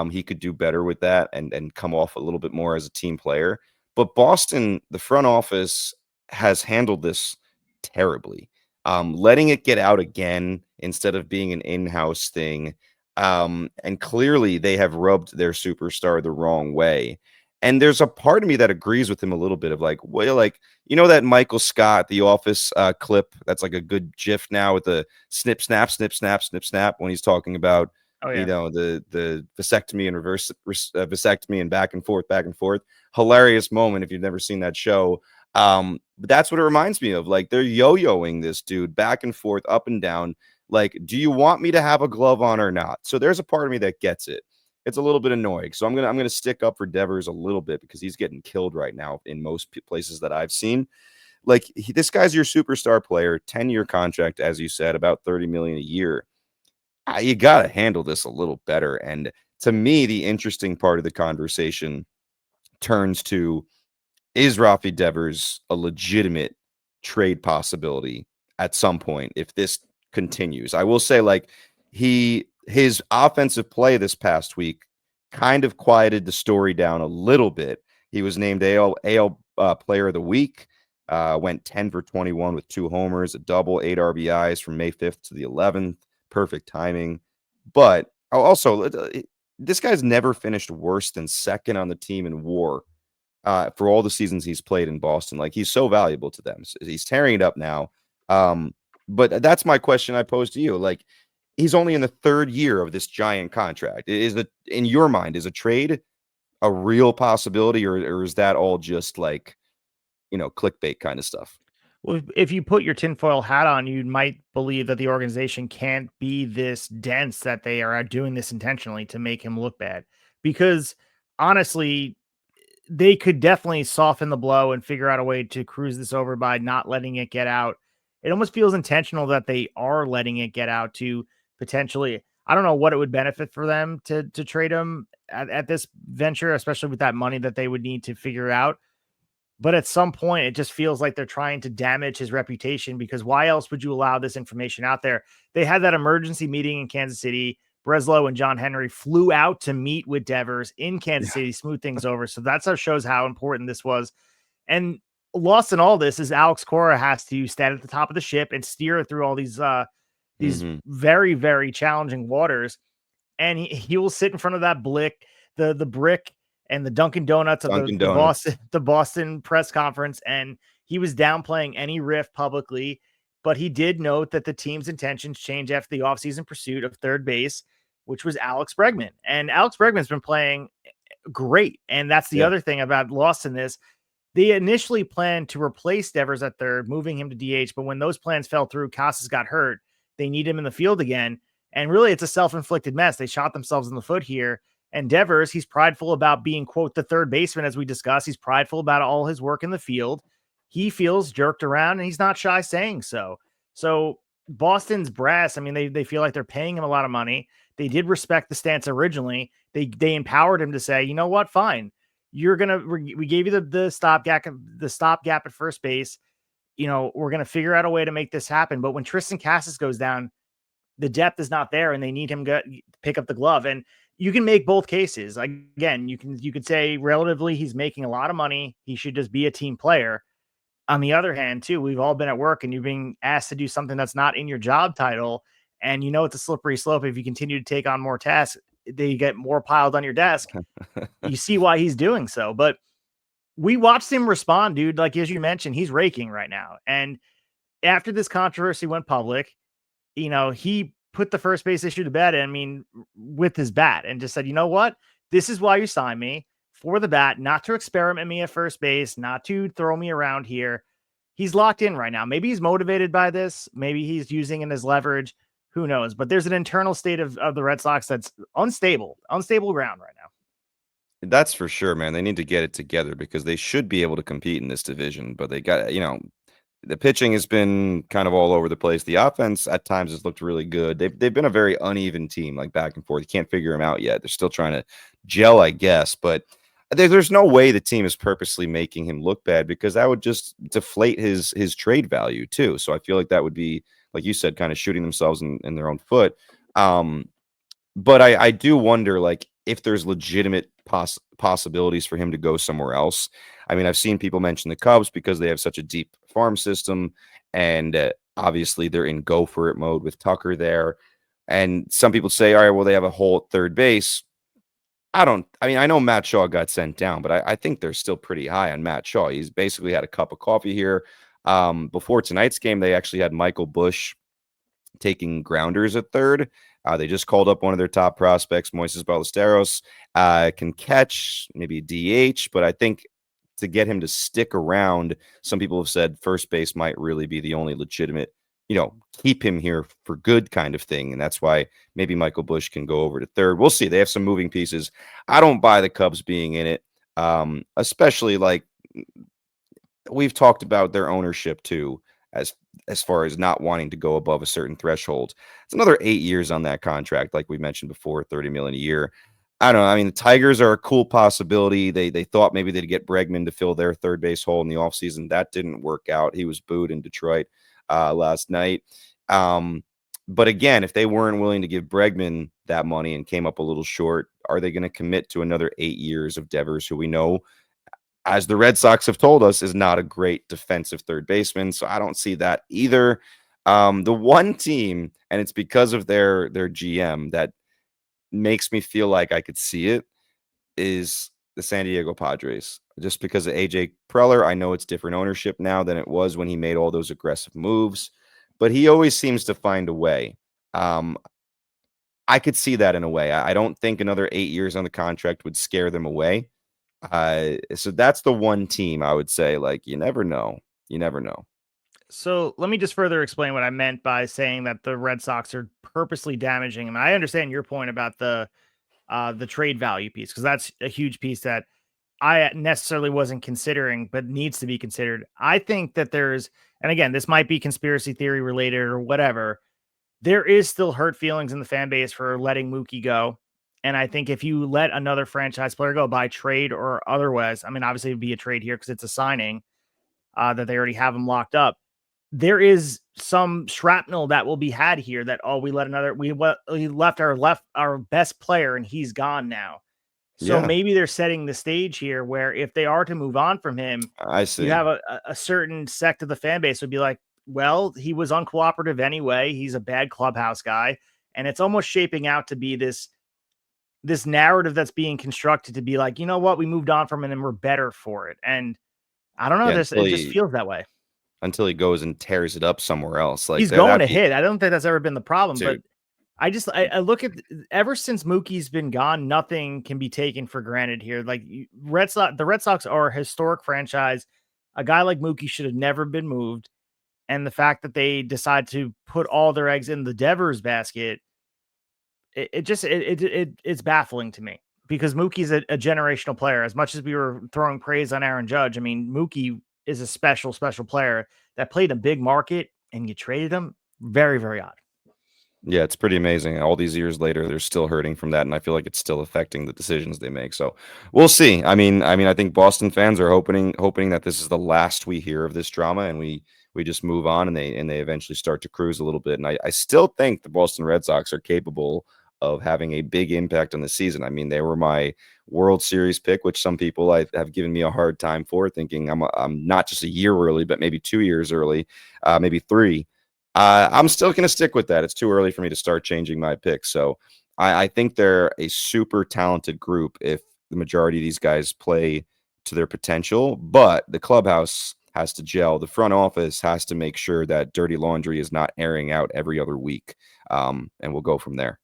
He could do better with that and come off a little bit more as a team player. But Boston, the front office, has handled this terribly. Letting it get out again instead of being an in-house thing. And clearly they have rubbed their superstar the wrong way. And there's a part of me that agrees with him a little bit of like, well, like, you know, that Michael Scott, The Office clip that's like a good GIF now with the snip, snap, snip, snap, snip, snap when he's talking about, Oh, yeah. you know, the vasectomy and reverse vasectomy and back and forth, back and forth. Hilarious moment if you've never seen that show. But that's what it reminds me of. Like, they're yo-yoing this dude back and forth, up and down. Like, do you want me to have a glove on or not? So there's a part of me that gets it. It's a little bit annoying. So I'm gonna stick up for Devers a little bit because he's getting killed right now in most places that I've seen. Like, this guy's your superstar player, 10-year contract, as you said, about $30 million a year. You got to handle this a little better. And to me, the interesting part of the conversation turns to, is Rafael Devers a legitimate trade possibility at some point if this continues? I will say, like, his offensive play this past week kind of quieted the story down a little bit. He was named AL Player of the Week, went 10 for 21 with 2 homers, a double, 8 RBIs from May 5th to the 11th. Perfect timing. But also, this guy's never finished worse than second on the team in WAR for all the seasons he's played in Boston. Like, he's so valuable to them. So he's tearing it up now. But that's my question I posed to you. Like, he's only in the 3rd year of this giant contract. Is it, in your mind, is a trade a real possibility, or is that all just like, you know, clickbait kind of stuff? Well, if you put your tinfoil hat on, you might believe that the organization can't be this dense, that they are doing this intentionally to make him look bad. Because honestly, they could definitely soften the blow and figure out a way to cruise this over by not letting it get out. It almost feels intentional that they are letting it get out to potentially, I don't know what it would benefit for them to trade him at this venture, especially with that money that they would need to figure out. But at some point, it just feels like they're trying to damage his reputation, because why else would you allow this information out there? They had that emergency meeting in Kansas City. Breslow and John Henry flew out to meet with Devers in Kansas City, smooth things over. So that's how shows how important this was. And lost in all this is Alex Cora has to stand at the top of the ship and steer through all these very, very challenging waters. And he will sit in front of that the brick and the Dunkin' Donuts of the Boston press conference. And he was downplaying any riff publicly, but he did note that the team's intentions changed after the offseason pursuit of third base, which was Alex Bregman. And Alex Bregman's been playing great. And that's the other thing about lost in this. They initially planned to replace Devers at third, moving him to DH. But when those plans fell through, Casas got hurt. They need him in the field again. And really, it's a self-inflicted mess. They shot themselves in the foot here. And Devers, he's prideful about being, quote, the third baseman, as we discussed. He's prideful about all his work in the field. He feels jerked around, and he's not shy saying so. So Boston's brass, I mean, they feel like they're paying him a lot of money. They did respect the stance originally. They empowered him to say, you know what, fine. We gave you the stopgap at first base. You know, we're going to figure out a way to make this happen. But when Tristan Casas goes down, the depth is not there, and they need him to pick up the glove. And you can make both cases. Again, you could say relatively he's making a lot of money. He should just be a team player. On the other hand, too, we've all been at work and you're being asked to do something that's not in your job title. And you know it's a slippery slope. If you continue to take on more tasks, they get more piled on your desk. You see why he's doing so. But we watched him respond, dude. Like, as you mentioned, he's raking right now. And after this controversy went public, you know, he put the first base issue to bed, I mean, with his bat, and just said, you know what? This is why you signed me, for the bat, not to experiment me at first base, not to throw me around here. He's locked in right now. Maybe he's motivated by this. Maybe he's using it as leverage. Who knows? But there's an internal state of the Red Sox that's unstable ground right now. That's for sure, man. They need to get it together because they should be able to compete in this division, but they got, you know, the pitching has been kind of all over the place. The offense at times has looked really good. They've been a very uneven team, like back and forth. You can't figure them out yet. They're still trying to gel, I guess. But there's no way the team is purposely making him look bad, because that would just deflate his trade value too. So I feel like that would be, like you said, kind of shooting themselves in their own foot. But I do wonder, like, if there's legitimate possibilities for him to go somewhere else. I mean, I've seen people mention the Cubs because they have such a deep farm system, and obviously they're in go for it mode with Tucker there. And some people say, all right, well, they have a hole at third base. I know Matt Shaw got sent down, but I think they're still pretty high on Matt Shaw. He's basically had a cup of coffee here. Before tonight's game, they actually had Michael Busch taking grounders at third. They just called up one of their top prospects, Moises Ballesteros. Can catch, maybe DH, but I think to get him to stick around, some people have said first base might really be the only legitimate, keep him here for good kind of thing. And that's why maybe Michael Busch can go over to third. We'll see. They have some moving pieces. I don't buy the Cubs being in it, especially like we've talked about their ownership too, as far as not wanting to go above a certain threshold. It's another 8 years on that contract, like we mentioned before, $30 million a year. I don't know. I mean, the Tigers are a cool possibility. They thought maybe they'd get Bregman to fill their third base hole in the offseason. That didn't work out. He was booed in Detroit last night. But again, if they weren't willing to give Bregman that money and came up a little short, are they going to commit to another 8 years of Devers, who we know, as the Red Sox have told us, is not a great defensive third baseman? So I don't see that either. The one team, and it's because of their GM, that makes me feel like I could see it, is the San Diego Padres. Just because of AJ Preller, I know it's different ownership now than it was when he made all those aggressive moves, but he always seems to find a way. I could see that in a way. I don't think another 8 years on the contract would scare them away. So that's the one team I would say, like, you never know. You never know. So let me just further explain what I meant by saying that the Red Sox are purposely damaging him. I understand your point about the trade value piece, because that's a huge piece that I necessarily wasn't considering, but needs to be considered. I think that and again, this might be conspiracy theory related or whatever, there is still hurt feelings in the fan base for letting Mookie go. And I think if you let another franchise player go by trade or otherwise, I mean, obviously it'd be a trade here because it's a signing that they already have him locked up. There is some shrapnel that will be had here that, we left our best player and he's gone now. So maybe they're setting the stage here where if they are to move on from him, I see. You have a certain sect of the fan base would be like, well, he was uncooperative anyway. He's a bad clubhouse guy. And it's almost shaping out to be this narrative that's being constructed to be like, you know what, we moved on from him and we're better for it. And I don't know, it just feels that way. Until he goes and tears it up somewhere else. Like, he's going to hit. I don't think that's ever been the problem, dude. But I look at, ever since Mookie's been gone, nothing can be taken for granted here. Like the Red Sox are a historic franchise. A guy like Mookie should have never been moved. And the fact that they decide to put all their eggs in the Devers basket, it's baffling to me, because Mookie's a generational player. As much as we were throwing praise on Aaron Judge, I mean, Mookie is a special player that played a big market, and you traded him. Very, very odd. Yeah, it's pretty amazing. All these years later, they're still hurting from that, and I feel like it's still affecting the decisions they make. So we'll see. I mean, I think Boston fans are hoping that this is the last we hear of this drama, and we just move on, and they eventually start to cruise a little bit. And I still think the Boston Red Sox are capable of having a big impact on the season. I mean, they were my World Series pick, which some people have given me a hard time for, thinking I'm not just a year early, but maybe 2 years early, maybe 3. I'm still going to stick with that. It's too early for me to start changing my pick. So I think they're a super talented group if the majority of these guys play to their potential, but the clubhouse has to gel. The front office has to make sure that dirty laundry is not airing out every other week. And we'll go from there.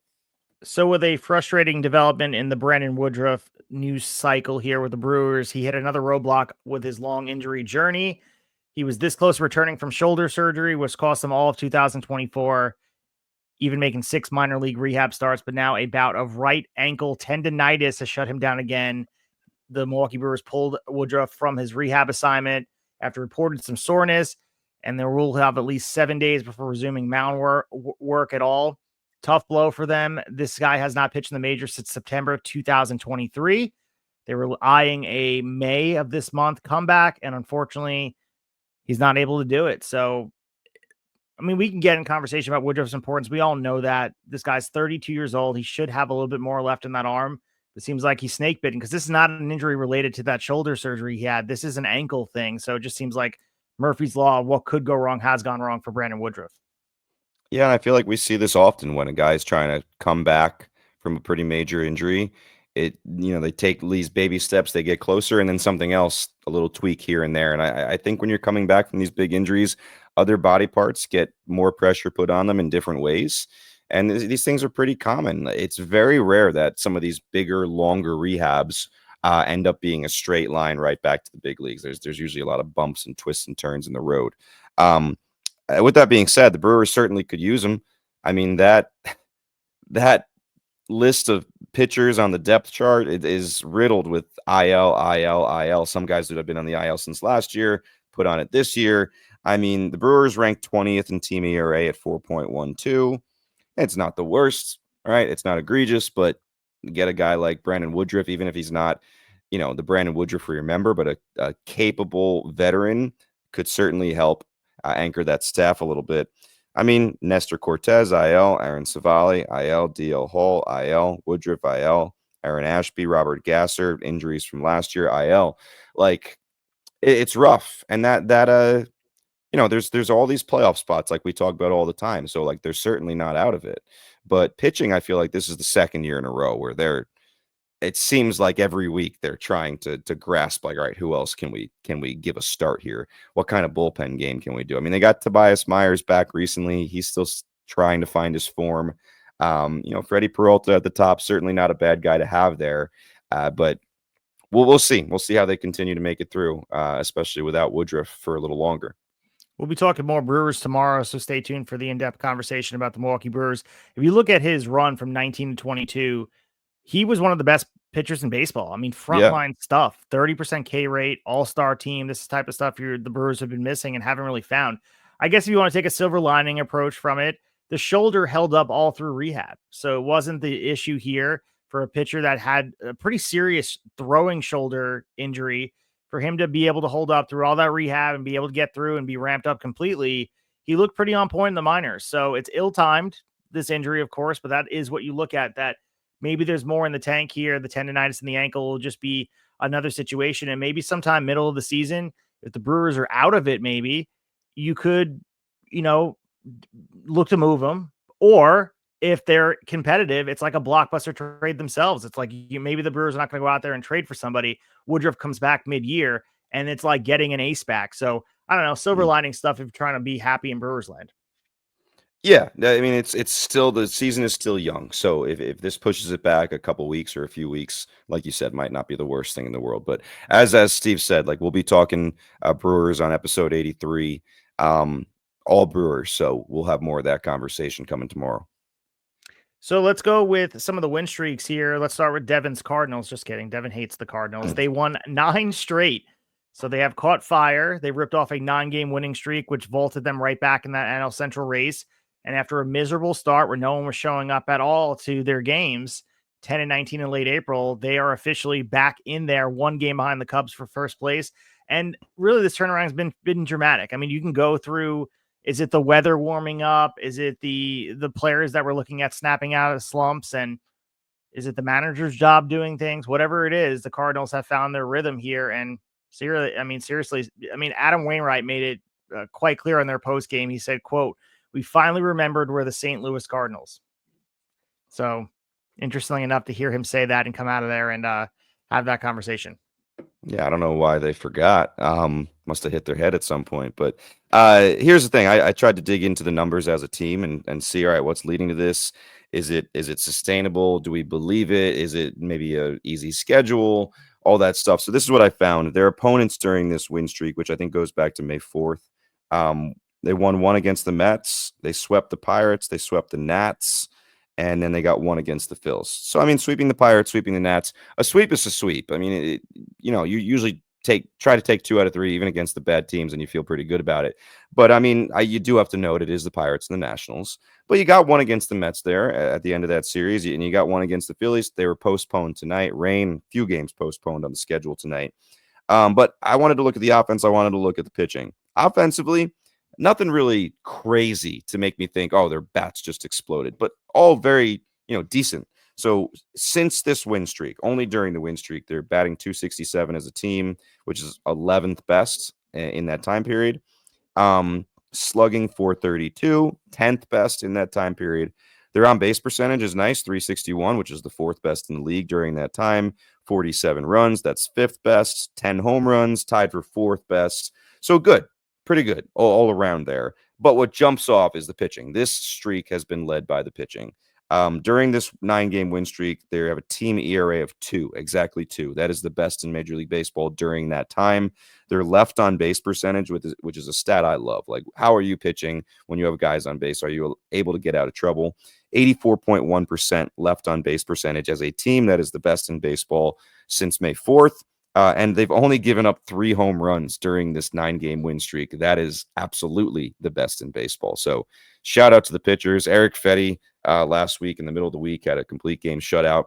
So with a frustrating development in the Brandon Woodruff news cycle here with the Brewers, he hit another roadblock with his long injury journey. He was this close to returning from shoulder surgery, which cost him all of 2024, even making 6 minor league rehab starts. But now a bout of right ankle tendonitis has shut him down again. The Milwaukee Brewers pulled Woodruff from his rehab assignment after reported some soreness, and they will have at least 7 days before resuming mound work at all. Tough blow for them. This guy has not pitched in the majors since September 2023. They were eyeing a May of this month comeback, and unfortunately, he's not able to do it. So, I mean, we can get in conversation about Woodruff's importance. We all know that this guy's 32 years old. He should have a little bit more left in that arm. It seems like he's snake bitten, because this is not an injury related to that shoulder surgery he had. This is an ankle thing. So it just seems like Murphy's Law, what could go wrong has gone wrong for Brandon Woodruff. Yeah, and I feel like we see this often when a guy's trying to come back from a pretty major injury they take these baby steps, they get closer, and then something else, a little tweak here and there. And I think when you're coming back from these big injuries, other body parts get more pressure put on them in different ways. And these things are pretty common. It's very rare that some of these bigger, longer rehabs end up being a straight line right back to the big leagues. There's usually a lot of bumps and twists and turns in the road. With that being said, the Brewers certainly could use them. I mean, that list of pitchers on the depth chart, it is riddled with IL. Some guys that have been on the IL since last year put on it this year. I mean, the Brewers ranked 20th in team ERA at 4.12. It's not the worst, right? It's not egregious, but get a guy like Brandon Woodruff, even if he's not, the Brandon Woodruff we remember, but a capable veteran could certainly help anchor that staff a little bit. I mean, Nestor Cortez, IL, Aaron Savali, IL, DL Hall, IL, Woodruff, IL, Aaron Ashby, Robert Gasser, injuries from last year, IL. Like, it's rough. And there's all these playoff spots like we talk about all the time. So, like, they're certainly not out of it. But pitching, I feel like this is the second year in a row where it seems like every week they're trying to grasp, like, all right, who else can we give a start here? What kind of bullpen game can we do? I mean, they got Tobias Myers back recently. He's still trying to find his form. Freddie Peralta at the top, certainly not a bad guy to have there. But we'll see. We'll see how they continue to make it through, especially without Woodruff for a little longer. We'll be talking more Brewers tomorrow, so stay tuned for the in-depth conversation about the Milwaukee Brewers. If you look at his run from 19 to 22, he was one of the best pitchers in baseball. I mean, frontline stuff, 30% K rate, all-star team. This is the type of stuff the Brewers have been missing and haven't really found. I guess if you want to take a silver lining approach from it, the shoulder held up all through rehab. So it wasn't the issue here for a pitcher that had a pretty serious throwing shoulder injury. For him to be able to hold up through all that rehab and be able to get through and be ramped up completely, he looked pretty on point in the minors. So it's ill-timed, this injury, of course, but that is what you look at, that maybe there's more in the tank here. The tendonitis in the ankle will just be another situation. And maybe sometime middle of the season, if the Brewers are out of it, maybe you could, look to move them. Or if they're competitive, it's like a blockbuster trade themselves. It's like maybe the Brewers are not going to go out there and trade for somebody. Woodruff comes back mid-year, and it's like getting an ace back. So I don't know, silver lining stuff if you're trying to be happy in Brewers land. Yeah, I mean, it's still, the season is still young. So if this pushes it back a couple weeks or a few weeks, like you said, might not be the worst thing in the world. But as Steve said, like, we'll be talking Brewers on episode 83, all Brewers. So we'll have more of that conversation coming tomorrow. So let's go with some of the win streaks here. Let's start with Devin's Cardinals. Just kidding. Devin hates the Cardinals. They won 9 straight. So they have caught fire. They ripped off a 9-game winning streak, which vaulted them right back in that NL Central race. And after a miserable start where no one was showing up at all to their games, 10-19 in late April, they are officially back in there, 1 game behind the Cubs for first place. And really, this turnaround has been dramatic. I mean, you can go through, is it the weather warming up? Is it the players that we're looking at snapping out of slumps? And is it the manager's job doing things? Whatever it is, the Cardinals have found their rhythm here. And seriously, Adam Wainwright made it quite clear on their post game. He said, quote, "We finally remembered we're the St. Louis Cardinals." So interestingly enough to hear him say that and come out of there and have that conversation. Yeah, I don't know why they forgot. Must have hit their head at some point. But here's the thing. I tried to dig into the numbers as a team and see, all right, what's leading to this? Is it sustainable? Do we believe it? Is it maybe a easy schedule? All that stuff. So this is what I found. Their opponents during this win streak, which I think goes back to May 4th, they won 1 against the Mets. They swept the Pirates. They swept the Nats. And then they got 1 against the Phils. So, I mean, sweeping the Pirates, sweeping the Nats, a sweep is a sweep. I mean, you usually try to take 2 out of 3, even against the bad teams, and you feel pretty good about it. But, I mean, you do have to note it is the Pirates and the Nationals. But you got 1 against the Mets there at the end of that series, and you got 1 against the Phillies. They were postponed tonight. Rain, few games postponed on the schedule tonight. But I wanted to look at the offense. I wanted to look at the pitching. Offensively, nothing really crazy to make me think, oh, their bats just exploded, but all very, decent. So since this win streak, only during the win streak, they're batting .267 as a team, which is 11th best in that time period. Slugging .432, 10th best in that time period. Their on base percentage is nice, 361, which is the 4th best in the league during that time. 47 runs, that's 5th best. 10 home runs, tied for 4th best. So good, pretty good all around there. But what jumps off is the pitching. This streak has been led by the pitching. During this 9-game win streak, they have a team ERA of 2, exactly 2. That is the best in Major League Baseball during that time. Their left on base percentage, which is a stat I love. Like, how are you pitching when you have guys on base? Are you able to get out of trouble? 84.1% left on base percentage as a team. That is the best in baseball since May 4th. And they've only given up 3 home runs during this 9-game win streak. That is absolutely the best in baseball. So shout out to the pitchers. Eric Fetty last week in the middle of the week had a complete game shutout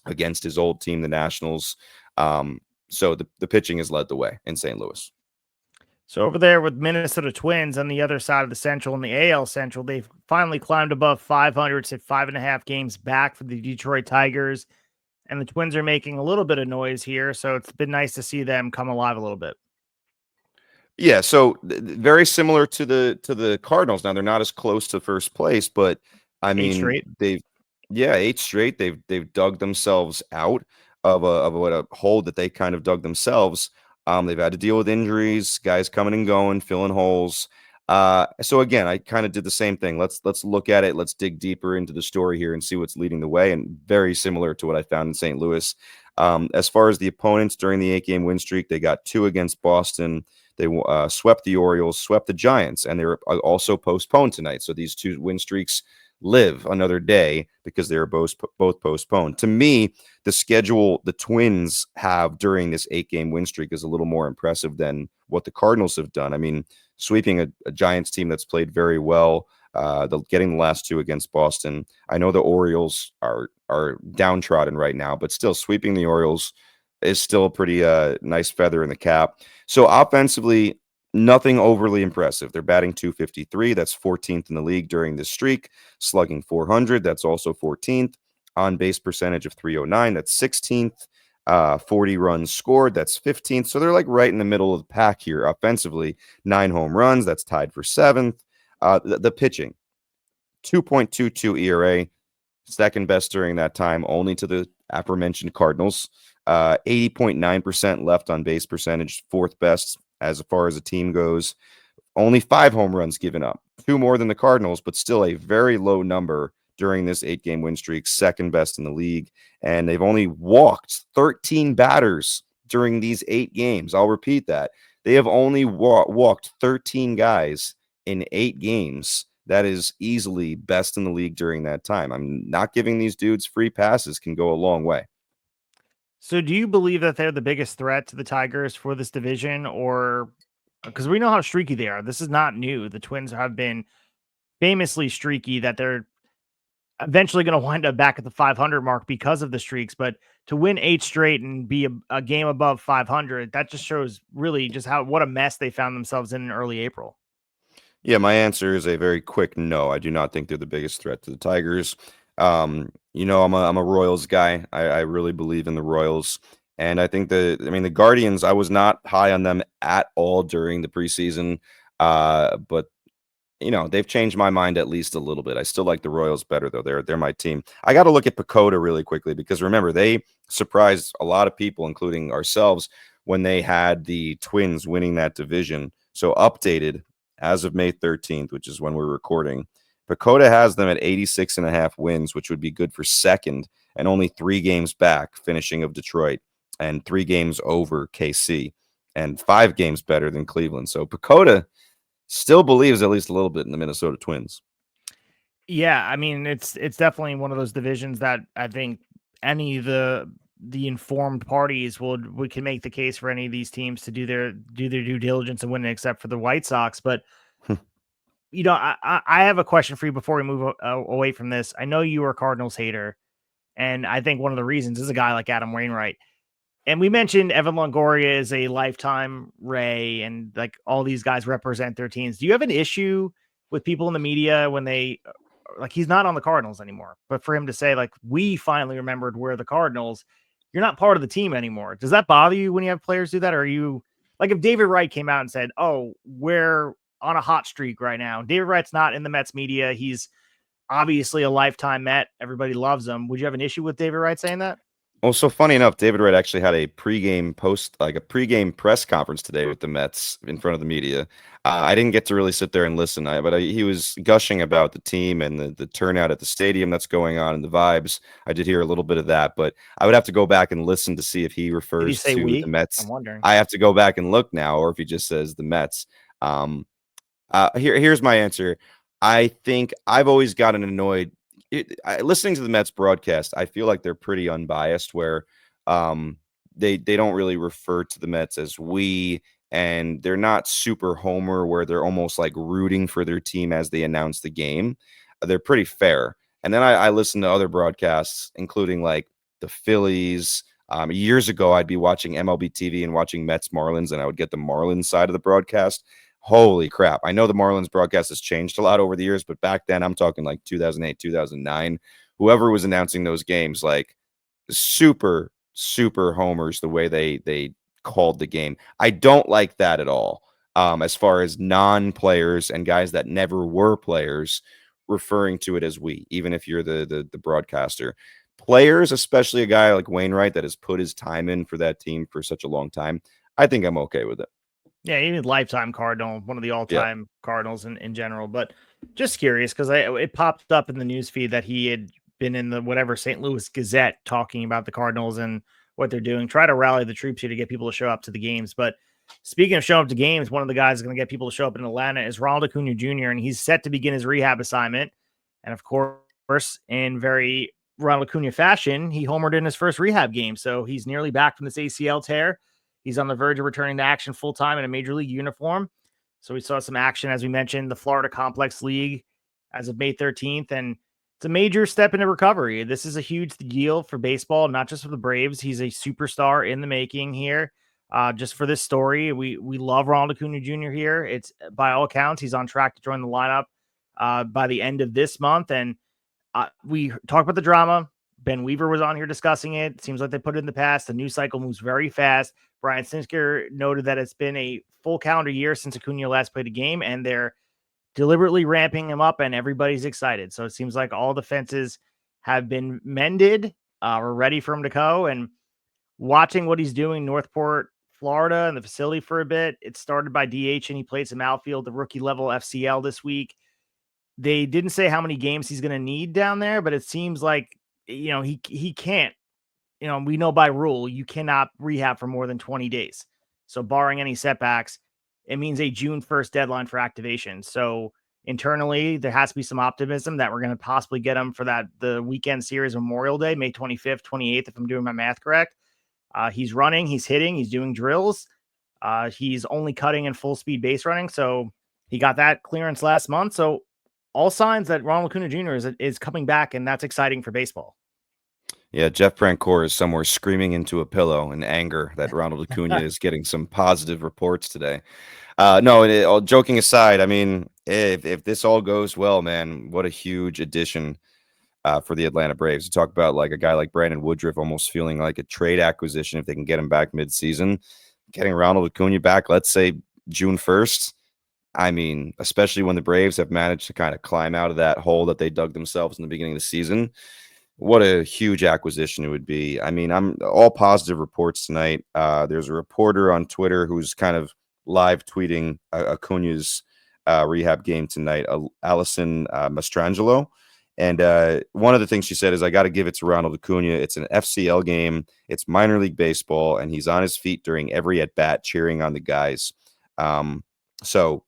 against his old team, the Nationals. So the pitching has led the way in St. Louis. So over there with Minnesota Twins on the other side of the Central, in the AL Central, they've finally climbed above 500, sit 5.5 games back for the Detroit Tigers. And the Twins are making a little bit of noise here, so it's been nice to see them come alive a little bit. Yeah, so very similar to the Cardinals. Now they're not as close to first place, but I mean, 8 straight. They've dug themselves out of a hole that they kind of dug themselves. They've had to deal with injuries, guys coming and going, filling holes. So again, I kind of did the same thing. Let's look at it. Let's dig deeper into the story here and see what's leading the way. And very similar to what I found in St. Louis. As far as the opponents during the 8-game win streak, they got 2 against Boston. They swept the Orioles, swept the Giants, and they were also postponed tonight. So these 2 win streaks live another day because they were both postponed. To me, the schedule the Twins have during this 8-game win streak is a little more impressive than what the Cardinals have done. I mean, sweeping a Giants team that's played very well, getting the last 2 against Boston. I know the Orioles are downtrodden right now, but still sweeping the Orioles is still a pretty nice feather in the cap. So offensively, nothing overly impressive. They're batting .253. That's 14th in the league during this streak. Slugging .400. That's also 14th. On base percentage of .309. That's 16th. 40 runs scored. That's 15th. So they're like right in the middle of the pack here offensively. 9 home runs. That's tied for 7th. The pitching, 2.22 ERA. Second best during that time, only to the aforementioned Cardinals. 80.9% left on base percentage, 4th best as far as a team goes. Only 5 home runs given up, 2 more than the Cardinals, but still a very low number during this 8-game win streak, 2nd best in the league. And they've only walked 13 batters during these 8 games. I'll repeat that. They have only walked 13 guys in 8 games. That is easily best in the league during that time. I'm not giving these dudes free passes can go a long way. So do you believe that they're the biggest threat to the Tigers for this division, or because we know how streaky they are? This is not new. The Twins have been famously streaky, that they're eventually going to wind up back at the 500 mark because of the streaks. But to win 8 straight and be a game above 500, that just shows really just what a mess they found themselves in early April. Yeah, my answer is a very quick no. I do not think they're the biggest threat to the Tigers. I'm a Royals guy. I really believe in the Royals. And I think the Guardians, I was not high on them at all during the preseason. But they've changed my mind at least a little bit. I still like the Royals better, though. They're my team. I got to look at Pacoda really quickly because remember, they surprised a lot of people, including ourselves, when they had the Twins winning that division. So updated as of May 13th, which is when we're recording, Pacoda has them at 86.5 wins, which would be good for 2nd and only 3 games back, finishing of Detroit, and 3 games over KC and 5 games better than Cleveland. So Pacoda still believes at least a little bit in the Minnesota Twins. Yeah, I mean, it's definitely one of those divisions that I think any of the informed parties we can make the case for any of these teams to do their due diligence and win it, except for the White Sox. But I have a question for you before we move away from this. I know you are a Cardinals hater, and I think one of the reasons is a guy like Adam Wainwright. And we mentioned Evan Longoria is a lifetime Ray, and like all these guys represent their teams. Do you have an issue with people in the media when they he's not on the Cardinals anymore, but for him to say like, we finally remembered we're the Cardinals, you're not part of the team anymore. Does that bother you when you have players do that? Or are you like, if David Wright came out and said, oh, we're on a hot streak right now. David Wright's not in the Mets media. He's obviously a lifetime Met. Everybody loves him. Would you have an issue with David Wright saying that? Well, so funny enough, David Wright actually had a pregame press conference today with the Mets in front of the media. I didn't get to really sit there and listen, but he was gushing about the team and the turnout at the stadium that's going on and the vibes. I did hear a little bit of that, but I would have to go back and listen to see if he refers to the Mets. I'm wondering. I have to go back and look now, or if he just says the Mets. Here's my answer. I think I've always gotten annoyed. Listening to the Mets broadcast, I feel like they're pretty unbiased, where they don't really refer to the Mets as we, and they're not super homer where they're almost like rooting for their team as they announce the game. They're pretty fair. And then I listen to other broadcasts, including like the Phillies. Years ago, I'd be watching MLB TV and watching Mets Marlins, and I would get the Marlins side of the broadcast. Holy crap. I know the Marlins broadcast has changed a lot over the years, but back then I'm talking like 2008, 2009, whoever was announcing those games, like super, super homers the way they called the game. I don't like that at all. As far as non-players and guys that never were players referring to it as we, even if you're the broadcaster. Players, especially a guy like Wainwright that has put his time in for that team for such a long time, I think I'm okay with it. Yeah, even lifetime Cardinal, one of the all-time Cardinals in general. But just curious, because it popped up in the news feed that he had been in the whatever St. Louis Gazette talking about the Cardinals and what they're doing. Try to rally the troops here to get people to show up to the games. But speaking of showing up to games, one of the guys going to get people to show up in Atlanta is Ronald Acuña Jr., and he's set to begin his rehab assignment. And of course, in very Ronald Acuña fashion, he homered in his first rehab game. So he's nearly back from this ACL tear. He's on the verge of returning to action full-time in a major league uniform. So we saw some action, as we mentioned, the Florida Complex League as of May 13th. And it's a major step into recovery. This is a huge deal for baseball, not just for the Braves. He's a superstar in the making here. Just for this story, we love Ronald Acuña Jr. here. It's, by all accounts, he's on track to join the lineup by the end of this month. And we talked about the drama. Ben Weaver was on here discussing it. Seems like they put it in the past. The news cycle moves very fast. Brian Stinsker noted that it's been a full calendar year since Acuña last played a game, and they're deliberately ramping him up, and everybody's excited. So it seems like all the fences have been mended. We're ready for him to go. And watching what he's doing, Northport, Florida, and the facility for a bit. It started by DH, and he played some outfield, the rookie level FCL this week. They didn't say how many games he's going to need down there, but it seems like, he can't. We know by rule, you cannot rehab for more than 20 days. So barring any setbacks, it means a June 1st deadline for activation. So internally, there has to be some optimism that we're going to possibly get him for the weekend series, Memorial Day, May 25th, 28th, if I'm doing my math correct. He's running, he's hitting, he's doing drills. He's only cutting and full speed base running. So he got that clearance last month. So all signs that Ronald Acuña Jr. is coming back, and that's exciting for baseball. Yeah, Jeff Brancourt is somewhere screaming into a pillow in anger that Ronald Acuña is getting some positive reports today. All joking aside, I mean, if this all goes well, man, what a huge addition for the Atlanta Braves. You talk about like a guy like Brandon Woodruff almost feeling like a trade acquisition if they can get him back mid-season. Getting Ronald Acuña back, let's say June 1st. I mean, especially when the Braves have managed to kind of climb out of that hole that they dug themselves in the beginning of the season. What a huge acquisition it would be. I mean, I'm all positive reports tonight. There's a reporter on Twitter who's kind of live tweeting Acuña's rehab game tonight, Allison Mastrangelo. And one of the things she said is, I got to give it to Ronald Acuña. It's an FCL game. It's minor league baseball, and he's on his feet during every at-bat cheering on the guys. So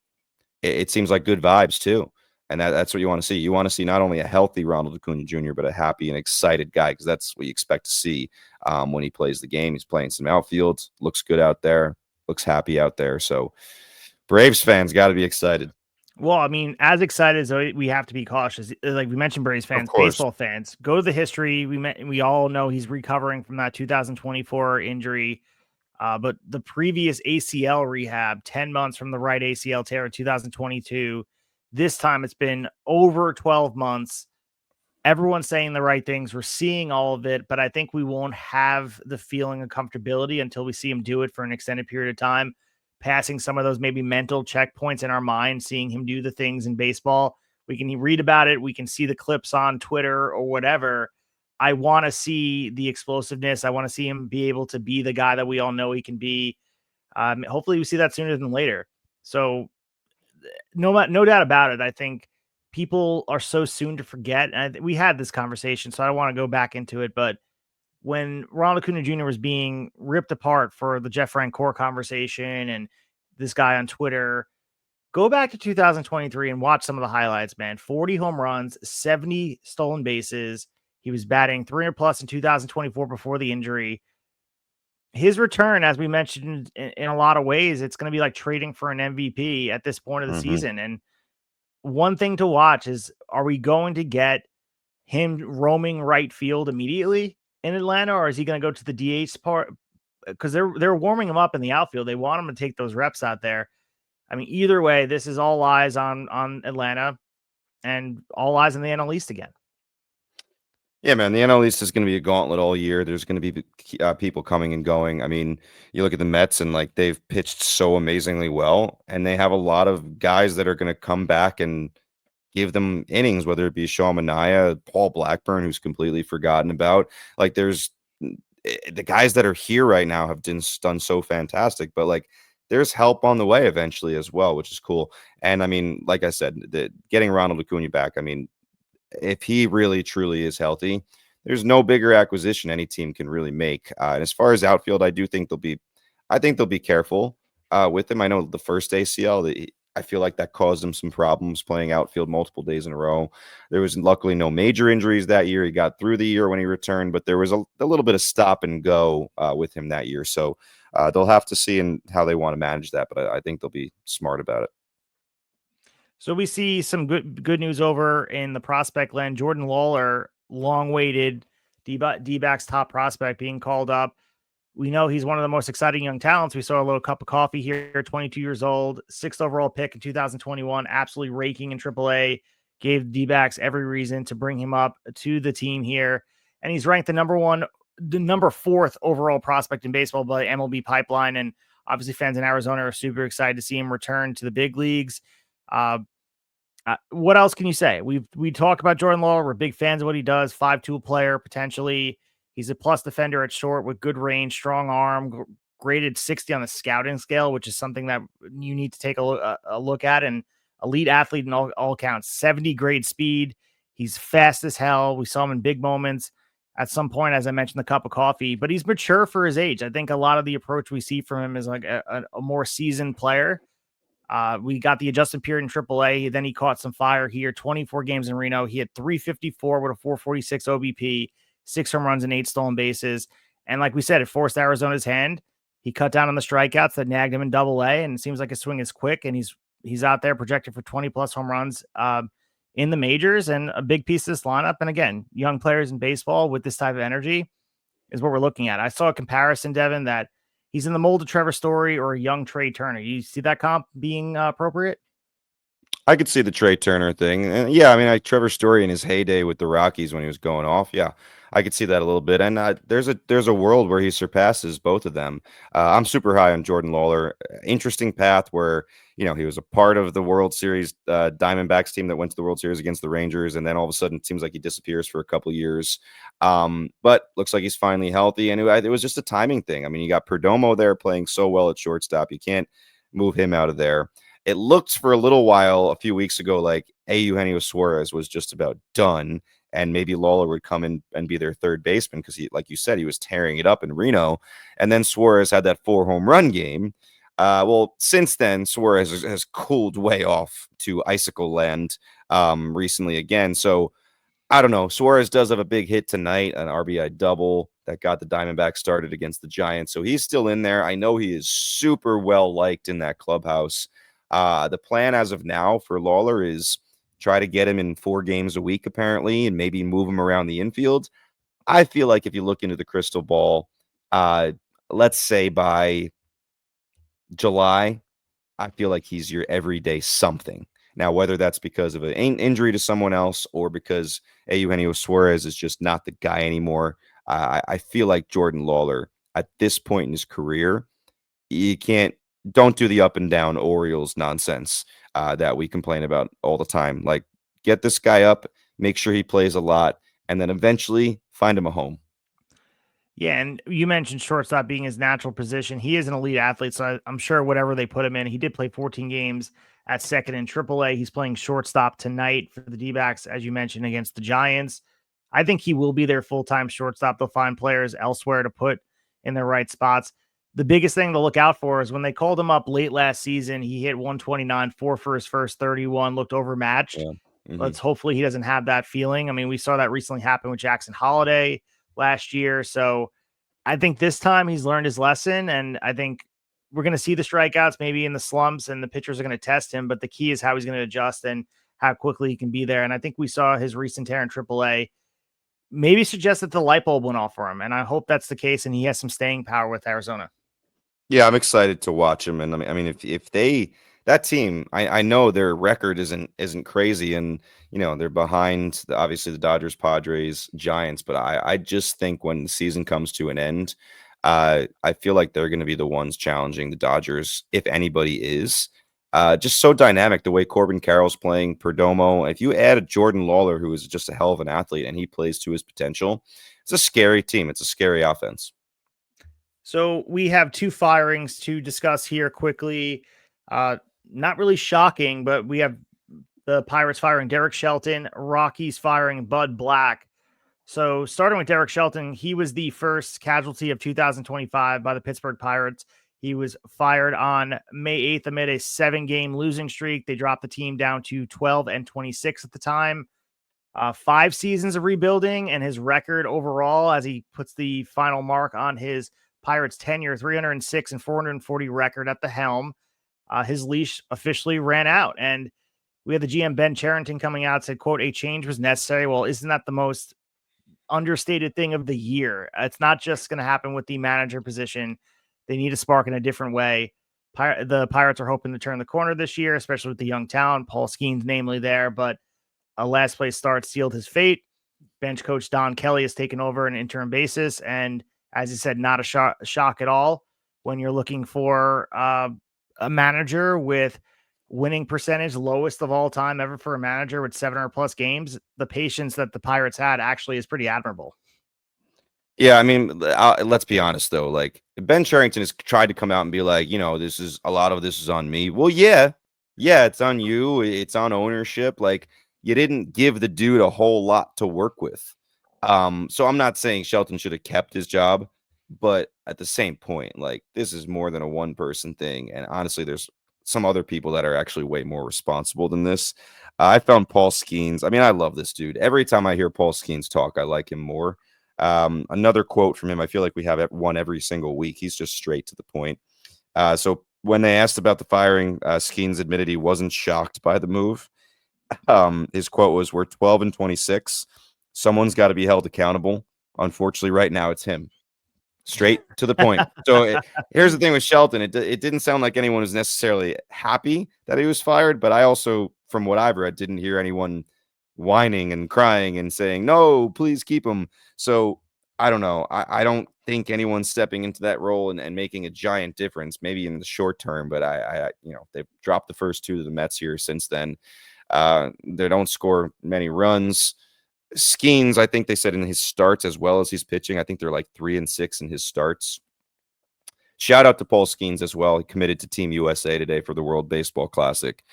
it seems like good vibes, too. And that's what you want to see. You want to see not only a healthy Ronald Acuña Jr., but a happy and excited guy, because that's what you expect to see when he plays the game. He's playing some outfield, looks good out there, looks happy out there. So Braves fans got to be excited. Well, I mean, as excited as we have to be cautious. Like we mentioned, Braves fans, baseball fans, go to the history. We all know he's recovering from that 2024 injury. But the previous ACL rehab, 10 months from the right ACL tear in 2022. This time it's been over 12 months. Everyone's saying the right things. We're seeing all of it, but I think we won't have the feeling of comfortability until we see him do it for an extended period of time, passing some of those maybe mental checkpoints in our mind, seeing him do the things in baseball We can read about it. We can see the clips on Twitter or whatever. I want to see the explosiveness. I want to see him be able to be the guy that we all know he can be. Hopefully we see that sooner than later. So no doubt about it. I think people are so soon to forget. And we had this conversation, so I don't want to go back into it. But when Ronald Acuña Jr. was being ripped apart for the Jeff Francoeur conversation and this guy on Twitter, go back to 2023 and watch some of the highlights, man. 40 home runs, 70 stolen bases. He was batting 300 plus in 2024 before the injury. His return, as we mentioned, in a lot of ways, it's going to be like trading for an MVP at this point of the season. And one thing to watch is, are we going to get him roaming right field immediately in Atlanta, or is he going to go to the DH part? Because they're warming him up in the outfield. They want him to take those reps out there. I mean, either way, this is all eyes on Atlanta and all eyes on the NL East again. Yeah, man, the NL East is going to be a gauntlet all year. There's going to be people coming and going. I mean, you look at the Mets and like they've pitched so amazingly well, and they have a lot of guys that are going to come back and give them innings, whether it be Sean Manaea, Paul Blackburn, who's completely forgotten about. Like there's the guys that are here right now have done so fantastic, but like there's help on the way eventually as well, which is cool. And I mean, like I said, getting Ronald Acuña back, I mean, if he really truly is healthy, there's no bigger acquisition any team can really make. And as far as outfield, I think they'll be careful with him. I know the first ACL, I feel like that caused him some problems playing outfield multiple days in a row. There was luckily no major injuries that year. He got through the year when he returned, but there was a little bit of stop and go with him that year. So they'll have to see how they want to manage that, but I think they'll be smart about it. So we see some good news over in the prospect land. Jordan Lawlar, long-awaited D-backs top prospect, being called up. We know he's one of the most exciting young talents. We saw a little cup of coffee here, 22 years old, 6th overall pick in 2021, absolutely raking in AAA, gave D-backs every reason to bring him up to the team here. And he's ranked the number 4th overall prospect in baseball by MLB Pipeline. And obviously fans in Arizona are super excited to see him return to the big leagues. What else can you say? We talk about Jordan Lawlar. We're big fans of what he does. 5'2" player, potentially. He's a plus defender at short with good range, strong arm, graded 60 on the scouting scale, which is something that you need to take a look at. And elite athlete in all counts, 70 grade speed. He's fast as hell. We saw him in big moments at some point, as I mentioned, the cup of coffee, but he's mature for his age. I think a lot of the approach we see from him is like a more seasoned player. We got the adjustment period in AAA. Then he caught some fire here. 24 games in Reno. He had 354 with a 446 OBP, 6 home runs and 8 stolen bases. And like we said, it forced Arizona's hand. He cut down on the strikeouts that nagged him in AA, and it seems like his swing is quick. And he's out there projected for 20 plus home runs in the majors, and a big piece of this lineup. And again, young players in baseball with this type of energy is what we're looking at. I saw a comparison, Devin, that he's in the mold of Trevor Story or a young Trey Turner. You see that comp being appropriate? I could see the Trey Turner thing. And yeah, I mean, Trevor Story in his heyday with the Rockies when he was going off. Yeah, I could see that a little bit. And there's a world where he surpasses both of them. I'm super high on Jordan Lawlar. Interesting path where, he was a part of the World Series Diamondbacks team that went to the World Series against the Rangers. And then all of a sudden it seems like he disappears for a couple years. But looks like he's finally healthy. And it was just a timing thing. I mean, you got Perdomo there playing so well at shortstop. You can't move him out of there. It looked for a little while a few weeks ago like Eugenio Suarez was just about done, and maybe Lawlar would come in and be their third baseman because he, like you said, he was tearing it up in Reno. And then Suarez had that 4 home run game. Well, since then, Suarez has cooled way off to icicle land recently again. So I don't know. Suarez does have a big hit tonight, an RBI double that got the Diamondbacks started against the Giants. So he's still in there. I know he is super well liked in that clubhouse. The plan as of now for Lawlar is try to get him in 4 games a week, apparently, and maybe move him around the infield. I feel like if you look into the crystal ball, let's say by July, I feel like he's your everyday something. Now, whether that's because of an injury to someone else or because Eugenio Suarez is just not the guy anymore, I feel like Jordan Lawlar at this point in his career, don't do the up and down Orioles nonsense that we complain about all the time. Like, get this guy up, make sure he plays a lot, and then eventually find him a home. Yeah, and you mentioned shortstop being his natural position. He is an elite athlete, so I'm sure whatever they put him in, he did play 14 games at second in AAA. He's playing shortstop tonight for the D-backs, as you mentioned, against the Giants. I think he will be their full-time shortstop. They'll find players elsewhere to put in their right spots. The biggest thing to look out for is when they called him up late last season, he hit 129, 4 for his first 31, looked overmatched. Yeah. Let's hopefully he doesn't have that feeling. I mean, we saw that recently happen with Jackson Holiday last year. So I think this time he's learned his lesson, and I think we're going to see the strikeouts maybe in the slumps, and the pitchers are going to test him. But the key is how he's going to adjust and how quickly he can be there. And I think we saw his recent tear in AAA maybe suggest that the light bulb went off for him. And I hope that's the case, and he has some staying power with Arizona. Yeah, I'm excited to watch him. And I mean, if they that team, I know their record isn't crazy, and they're behind obviously the Dodgers, Padres, Giants. But I just think when the season comes to an end, I feel like they're going to be the ones challenging the Dodgers, if anybody is. Just so dynamic the way Corbin Carroll's playing, Perdomo. If you add a Jordan Lawlar, who is just a hell of an athlete, and he plays to his potential, it's a scary team. It's a scary offense. So we have two firings to discuss here quickly. Not really shocking, but we have the Pirates firing Derek Shelton, Rockies firing Bud Black. So starting with Derek Shelton, he was the first casualty of 2025 by the Pittsburgh Pirates. He was fired on May 8th amid a 7-game losing streak. They dropped the team down to 12-26 at the time. 5 seasons of rebuilding, and his record overall, as he puts the final mark on his Pirates tenure, 306 and 440 record at the helm. His leash officially ran out, and we had the GM Ben Cherington coming out, said, quote, "A change was necessary." Well, isn't that the most understated thing of the year? It's not just going to happen with the manager position. They need a spark in a different way. The Pirates are hoping to turn the corner this year, especially with the young talent, Paul Skeens namely there, but a last place start sealed his fate. Bench coach Don Kelly has taken over on an interim basis, and as he said, not a shock at all when you're looking for a manager with winning percentage lowest of all time ever for a manager with 700 plus games. The patience that the Pirates had actually is pretty admirable. Yeah, I mean, let's be honest though. Like Ben Cherington has tried to come out and be like, this is a lot of this is on me. Well, yeah, it's on you. It's on ownership. Like you didn't give the dude a whole lot to work with. So I'm not saying Shelton should have kept his job, but at the same point, like this is more than a one-person thing. And honestly, there's some other people that are actually way more responsible than this. I found Paul Skeens. I mean, I love this dude. Every time I hear Paul Skeens talk, I like him more. Another quote from him, I feel like we have one every single week. He's just straight to the point. So when they asked about the firing, Skeens admitted he wasn't shocked by the move. His quote was, "We're 12-26. Someone's got to be held accountable. Unfortunately, right now it's him." Straight to the point. So here's the thing with Shelton. It didn't sound like anyone was necessarily happy that he was fired, but I also, from what I've read, didn't hear anyone whining and crying and saying, "No, please keep him." So I don't know. I don't think anyone's stepping into that role and making a giant difference, maybe in the short term, but they've dropped the first 2 to the Mets here since then. They don't score many runs. Skeens, I think they said in his starts as well as he's pitching, I think they're like 3-6 in his starts. Shout out to Paul Skeens as well. He committed to Team USA today for the World Baseball Classic.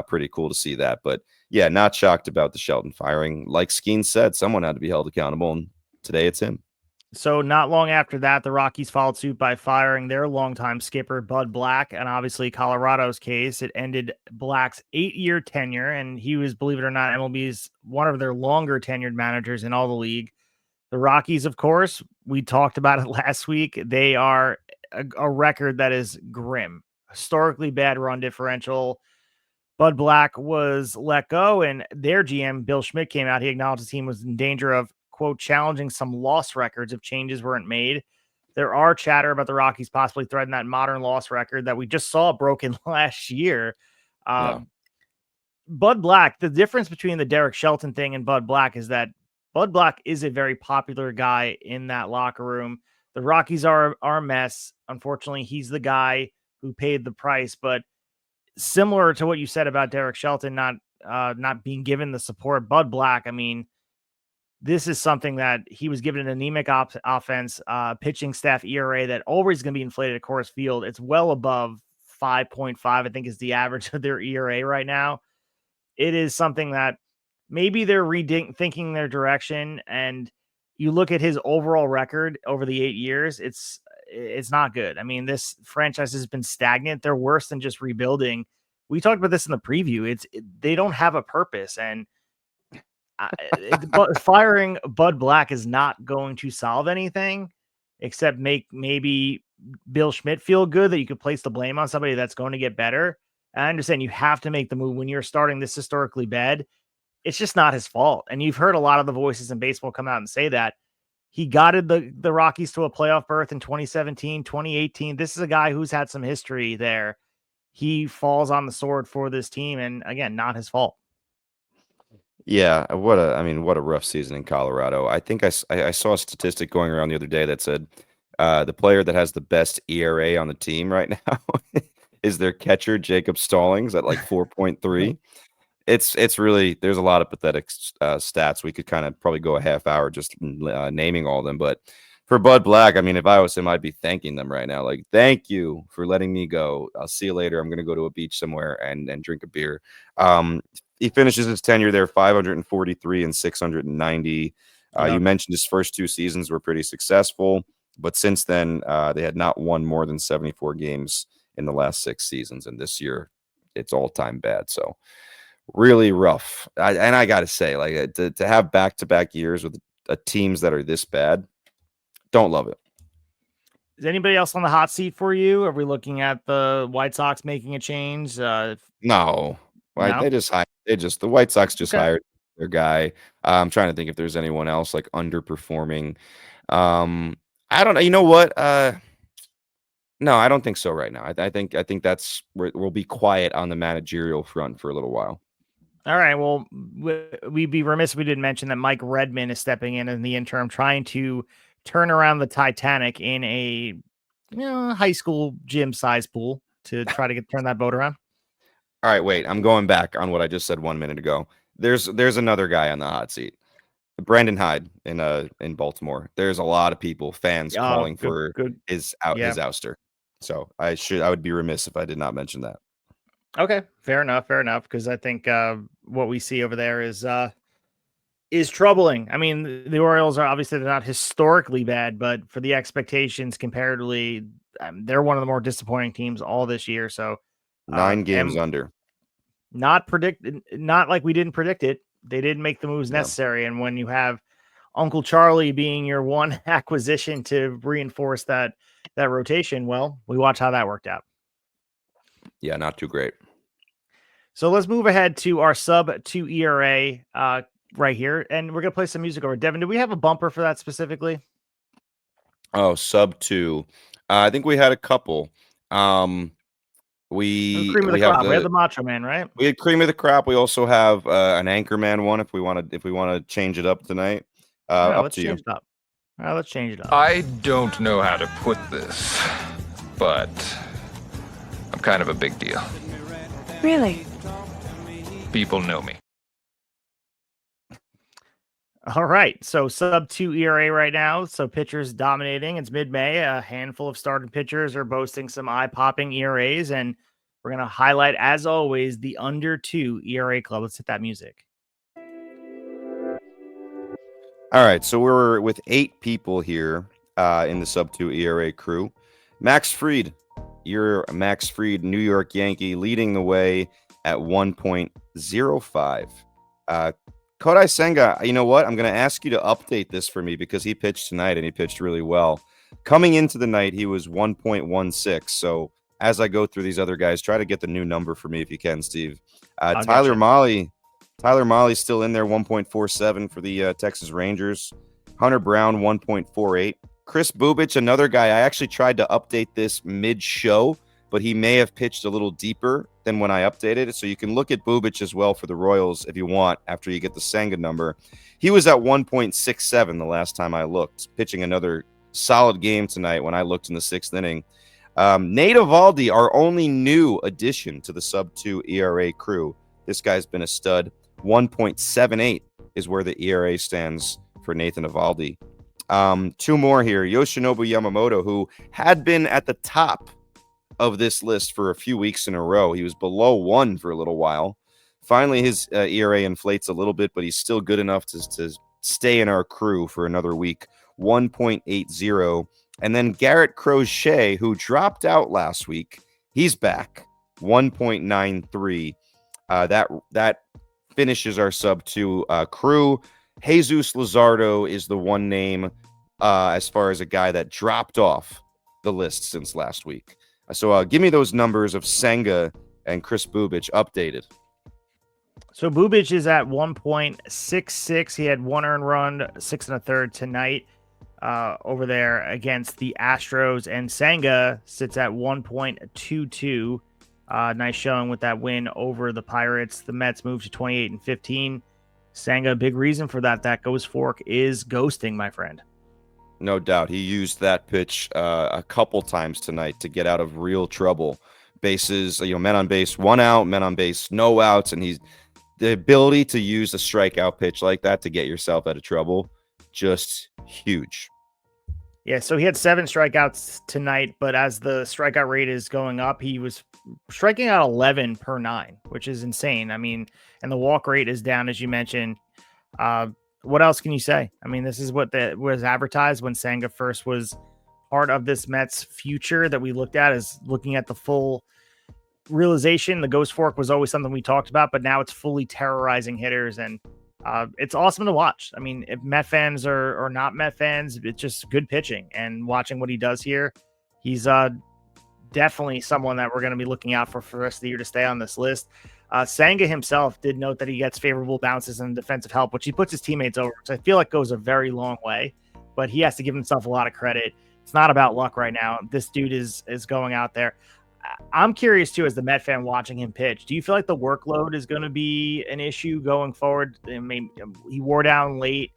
Pretty cool to see that. But yeah, not shocked about the Shelton firing. Like Skeens said, someone had to be held accountable, and today it's him. So not long after that, the Rockies followed suit by firing their longtime skipper, Bud Black. And obviously Colorado's case, it ended Black's 8-year tenure. And he was, believe it or not, MLB's one of their longer tenured managers in all the league. The Rockies, of course, we talked about it last week. They are a record that is grim, historically bad run differential. Bud Black was let go, and their GM, Bill Schmidt, came out. He acknowledged the team was in danger of, quote, challenging some loss records if changes weren't made. There are chatter about the Rockies possibly threatening that modern loss record that we just saw broken last year. Yeah. Bud Black, the difference between the Derek Shelton thing and Bud Black is that Bud Black is a very popular guy in that locker room. The Rockies are a mess. Unfortunately, he's the guy who paid the price, but similar to what you said about Derek Shelton not not being given the support. Bud Black, I mean, this is something that he was given an anemic offense, pitching staff ERA that always going to be inflated at Coors Field. It's well above 5.5, I think is the average of their ERA right now. It is something that maybe they're rethinking their direction. And you look at his overall record over the 8 years, it's not good. I mean, this franchise has been stagnant. They're worse than just rebuilding. We talked about this in the preview. They don't have a purpose, and but firing Bud Black is not going to solve anything except make maybe Bill Schmidt feel good that you could place the blame on somebody that's going to get better. I understand you have to make the move when you're starting this historically bad. It's just not his fault. And you've heard a lot of the voices in baseball come out and say that. He guided the Rockies to a playoff berth in 2017, 2018. This is a guy who's had some history there. He falls on the sword for this team, and again, not his fault. Yeah, what a rough season in Colorado. I think I saw a statistic going around the other day that said the player that has the best ERA on the team right now is their catcher, Jacob Stallings, at like 4.3. It's really, there's a lot of pathetic stats. We could kind of probably go a half hour just naming all of them. But for Bud Black, I mean, if I was him, I'd be thanking them right now. Like, thank you for letting me go. I'll see you later. I'm going to go to a beach somewhere and drink a beer. He finishes his tenure there 543 and 690. You mentioned his first 2 seasons were pretty successful, but since then they had not won more than 74 games in the last 6 seasons, and this year it's all-time bad. So really rough. I got to say, like, to have back-to-back years with teams that are this bad, don't love it. Is anybody else on the hot seat for you? Are we looking at the White Sox making a change? No. Right, No? the White Sox just Okay. hired their guy. I'm trying to think if there's anyone else like underperforming. I don't know. You know what? No, I don't think so right now. I think that's where we'll be quiet on the managerial front for a little while. All right. Well, we'd be remiss if we didn't mention that Mike Redmond is stepping in the interim, trying to turn around the Titanic in a high school gym size pool to try to turn that boat around. All right, wait. I'm going back on what I just said 1 minute ago. There's another guy on the hot seat, Brandon Hyde in Baltimore. There's a lot of people, fans calling for his ouster. So I would be remiss if I did not mention that. Okay, fair enough. Because I think what we see over there is troubling. I mean, the Orioles are obviously, they're not historically bad, but for the expectations comparatively, they're one of the more disappointing teams all this year. So 9 games under. Not like we didn't predict it. They didn't make the moves necessary. And when you have Uncle Charlie being your one acquisition to reinforce that rotation, well, we watch how that worked out. Yeah, not too great. So let's move ahead to our sub-2 ERA right here. And we're going to play some music over. Devin, do we have a bumper for that specifically? Oh, sub-2. I think we had a couple. We have the Macho Man, right? We had Cream of the Crop. We also have an Anchorman one if we want to change it up tonight. Up to you. All right, let's change it up. I don't know how to put this, but I'm kind of a big deal. Really? People know me. All right, so sub-2 ERA right now. So pitchers dominating. It's mid-May. A handful of starting pitchers are boasting some eye-popping ERAs, and we're going to highlight, as always, the under 2 ERA club. Let's hit that music. All right, so we're with 8 people here in the sub-2 ERA crew. Max Fried, you're Max Fried, New York Yankee, leading the way at 1.05. Kodai Senga, you know what? I'm going to ask you to update this for me because he pitched tonight and he pitched really well. Coming into the night, he was 1.16. So as I go through these other guys, try to get the new number for me if you can, Steve. Tyler Mahley's still in there, 1.47 for the Texas Rangers. Hunter Brown, 1.48. Chris Bubich, another guy. I actually tried to update this mid-show, but he may have pitched a little deeper than when I updated it. So you can look at Bubich as well for the Royals if you want after you get the Senga number. He was at 1.67 the last time I looked, pitching another solid game tonight when I looked in the 6th inning. Nate Eovaldi, our only new addition to the sub-2 ERA crew. This guy's been a stud. 1.78 is where the ERA stands for Nathan Eovaldi. Two more here. Yoshinobu Yamamoto, who had been at the top of this list for a few weeks in a row. He was below 1 for a little while. Finally, his ERA inflates a little bit, but he's still good enough to stay in our crew for another week. 1.80. And then Garrett Crochet, who dropped out last week, he's back. 1.93. That finishes our sub 2 crew. Jesus Luzardo is the one name as far as a guy that dropped off the list since last week. So give me those numbers of Senga and Chris Bubic updated. So Bubic is at 1.66. He had 1 earned run, 6 1/3 tonight over there against the Astros. And Senga sits at 1.22. Nice showing with that win over the Pirates. The Mets moved to 28-15. Senga, a big reason for that. That ghost fork is ghosting, my friend. No doubt. He used that pitch a couple times tonight to get out of real trouble. Bases, men on base, 1 out, men on base, no outs. And the ability to use a strikeout pitch like that to get yourself out of trouble, just huge. Yeah, so he had 7 strikeouts tonight, but as the strikeout rate is going up, he was striking out 11 per 9, which is insane. I mean, and the walk rate is down, as you mentioned. What else can you say? I mean, this is what was advertised when Senga first was part of this Mets future that we looked at, as looking at the full realization. The ghost fork was always something we talked about, but now it's fully terrorizing hitters, and it's awesome to watch. I mean, if Met fans or not Met fans, it's just good pitching, and watching what he does here, he's definitely someone that we're going to be looking out for the rest of the year to stay on this list. Senga himself did note that he gets favorable bounces and defensive help, which he puts his teammates over, which I feel like goes a very long way, but he has to give himself a lot of credit. It's not about luck right now. This dude is going out there. I'm curious too, as the Met fan watching him pitch, do you feel like the workload is going to be an issue going forward? I mean, he wore down late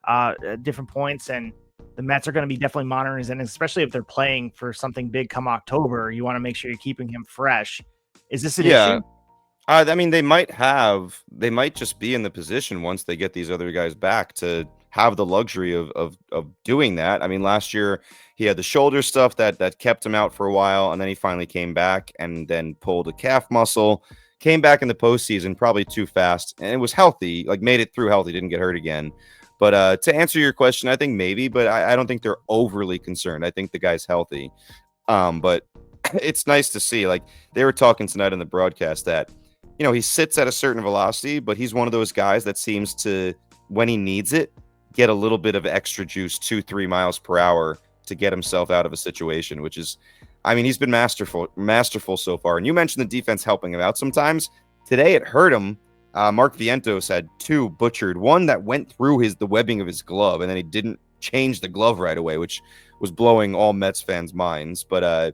at different points, and the Mets are going to be definitely monitoring his innings, especially if they're playing for something big come October. You want to make sure you're keeping him fresh. Is this an issue? I mean, they might just be in the position once they get these other guys back to have the luxury of doing that. I mean, last year he had the shoulder stuff that kept him out for a while, and then he finally came back and then pulled a calf muscle, came back in the postseason probably too fast, and it was healthy, like made it through healthy, didn't get hurt again. But to answer your question, I think maybe, but I don't think they're overly concerned. I think the guy's healthy. But it's nice to see, like they were talking tonight on the broadcast that, he sits at a certain velocity, but he's one of those guys that seems to, when he needs it, get a little bit of extra juice, 2-3 miles per hour to get himself out of a situation, which is, I mean, he's been masterful so far. And you mentioned the defense helping him out sometimes. Today it hurt him. Mark Vientos had 2 butchered, one that went through the webbing of his glove, and then he didn't change the glove right away, which was blowing all Mets fans' minds. But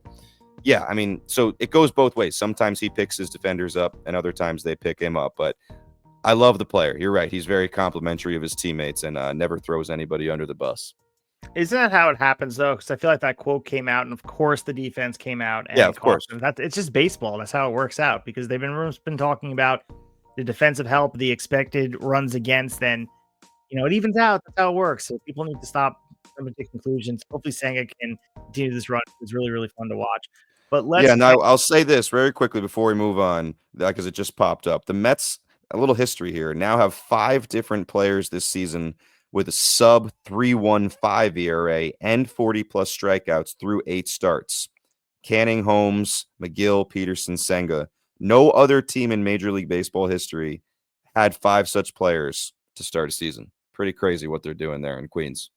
yeah, I mean, so it goes both ways. Sometimes he picks his defenders up, and other times they pick him up. But I love the player. You're right. He's very complimentary of his teammates and never throws anybody under the bus. Isn't that how it happens, though? Because I feel like that quote came out, and of course the defense came out. And yeah, of course. It's just baseball. That's how it works out, because they've been talking about the defensive help, the expected runs against, and it evens out. That's how it works. So people need to stop coming to conclusions. Hopefully Senga can continue this run. It's really, really fun to watch. But I'll say this very quickly before we move on, because it just popped up. The Mets, a little history here, now have 5 different players this season with a sub 3.15 ERA and 40+ strikeouts through 8 starts. Canning, Holmes, McGill, Peterson, Senga. No other team in Major League Baseball history had 5 such players to start a season. Pretty crazy what they're doing there in Queens.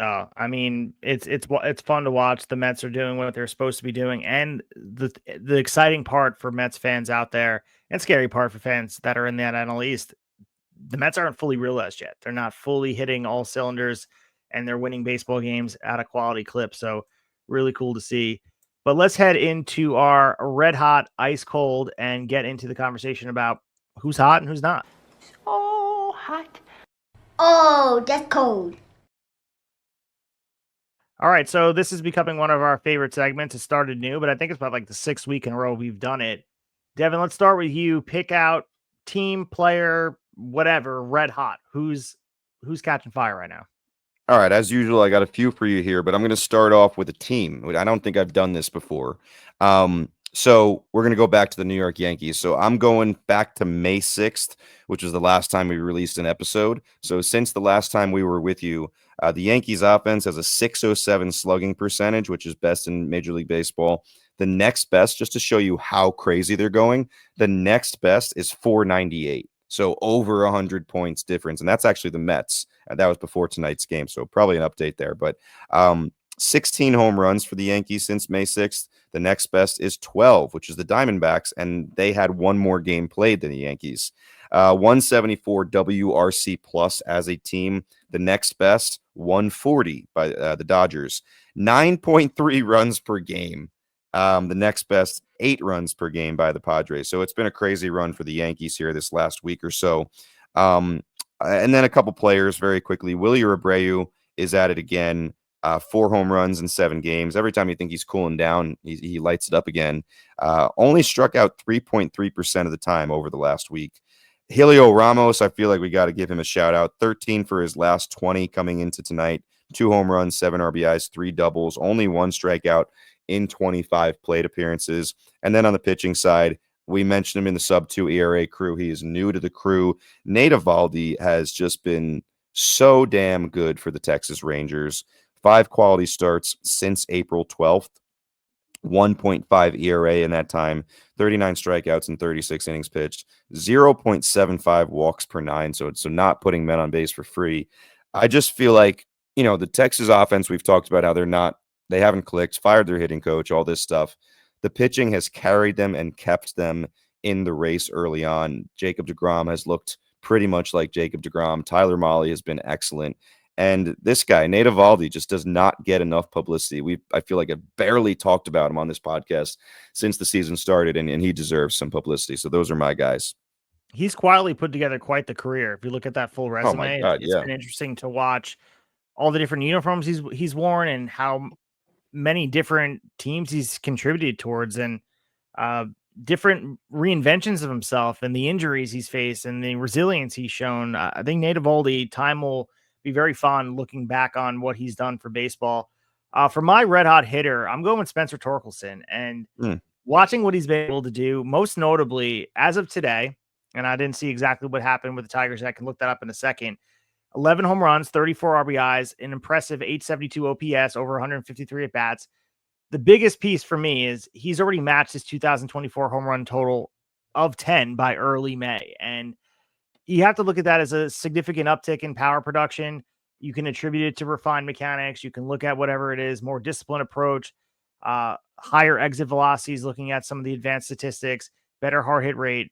I mean, it's fun to watch. The Mets are doing what they're supposed to be doing, and the exciting part for Mets fans out there, and scary part for fans that are in that NL East, the Mets aren't fully realized yet. They're not fully hitting all cylinders, and they're winning baseball games at a quality clip. So really cool to see. But let's head into our red hot, ice cold, and get into the conversation about who's hot and who's not. Oh, hot. Oh, that's cold. All right, so this is becoming one of our favorite segments. It started new, but I think it's about like the 6th week in a row we've done it. Devin, let's start with you. Pick out team, player, whatever, red hot. Who's catching fire right now? All right, as usual, I got a few for you here, but I'm going to start off with a team. I don't think I've done this before. So we're going to go back to the New York Yankees. So I'm going back to May 6th, which was the last time we released an episode. So since the last time we were with you, the Yankees offense has a 607 slugging percentage, which is best in Major League Baseball. The next best, just to show you how crazy they're going, the next best is 498. So over 100 points difference. And that's actually the Mets. That was before tonight's game. So probably an update there. But 16 home runs for the Yankees since May 6th. The next best is 12, which is the Diamondbacks. And they had one more game played than the Yankees. 174 WRC plus as a team. The next best, 140 by the Dodgers. 9.3 runs per game. The next best, 8 runs per game by the Padres. So it's been a crazy run for the Yankees here this last week or so. And then a couple players very quickly. Willie Abreu is at it again. 4 home runs in 7 games. Every time you think he's cooling down, he lights it up again. Only struck out 3.3% of the time over the last week. Helio Ramos, I feel like we got to give him a shout out. 13 for his last 20 coming into tonight. 2 home runs, 7 RBIs, 3 doubles, only 1 strikeout in 25 plate appearances. And then on the pitching side, we mentioned him in the sub-2 ERA crew. He is new to the crew. Nate Eovaldi has just been so damn good for the Texas Rangers. 5 quality starts since April 12th. 1.5 ERA in that time, 39 strikeouts and 36 innings pitched, 0.75 walks per 9. So not putting men on base for free. I just feel like, the Texas offense, we've talked about how they haven't clicked, fired their hitting coach, all this stuff. The pitching has carried them and kept them in the race early on. Jacob deGrom has looked pretty much like Jacob deGrom. Tyler Mahle has been excellent. And this guy, Nate Eovaldi, just does not get enough publicity. I feel like I've barely talked about him on this podcast since the season started, and he deserves some publicity. So those are my guys. He's quietly put together quite the career. If you look at that full resume, oh my God, it's been interesting to watch all the different uniforms he's worn and how many different teams he's contributed towards, and different reinventions of himself and the injuries he's faced and the resilience he's shown. I think Nate Eovaldi, time will be very fun looking back on what he's done for baseball. For my red hot hitter, I'm going with Spencer Torkelson, and watching what he's been able to do, most notably as of today. And I didn't see exactly what happened with the Tigers. I can look that up in a second. 11 home runs, 34 RBIs, an impressive 872 OPS, over 153 at bats. The biggest piece for me is he's already matched his 2024 home run total of 10 by early May. And you have to look at that as a significant uptick in power production. You can attribute it to refined mechanics. You can look at whatever it is, more disciplined approach, higher exit velocities, looking at some of the advanced statistics, better hard hit rate.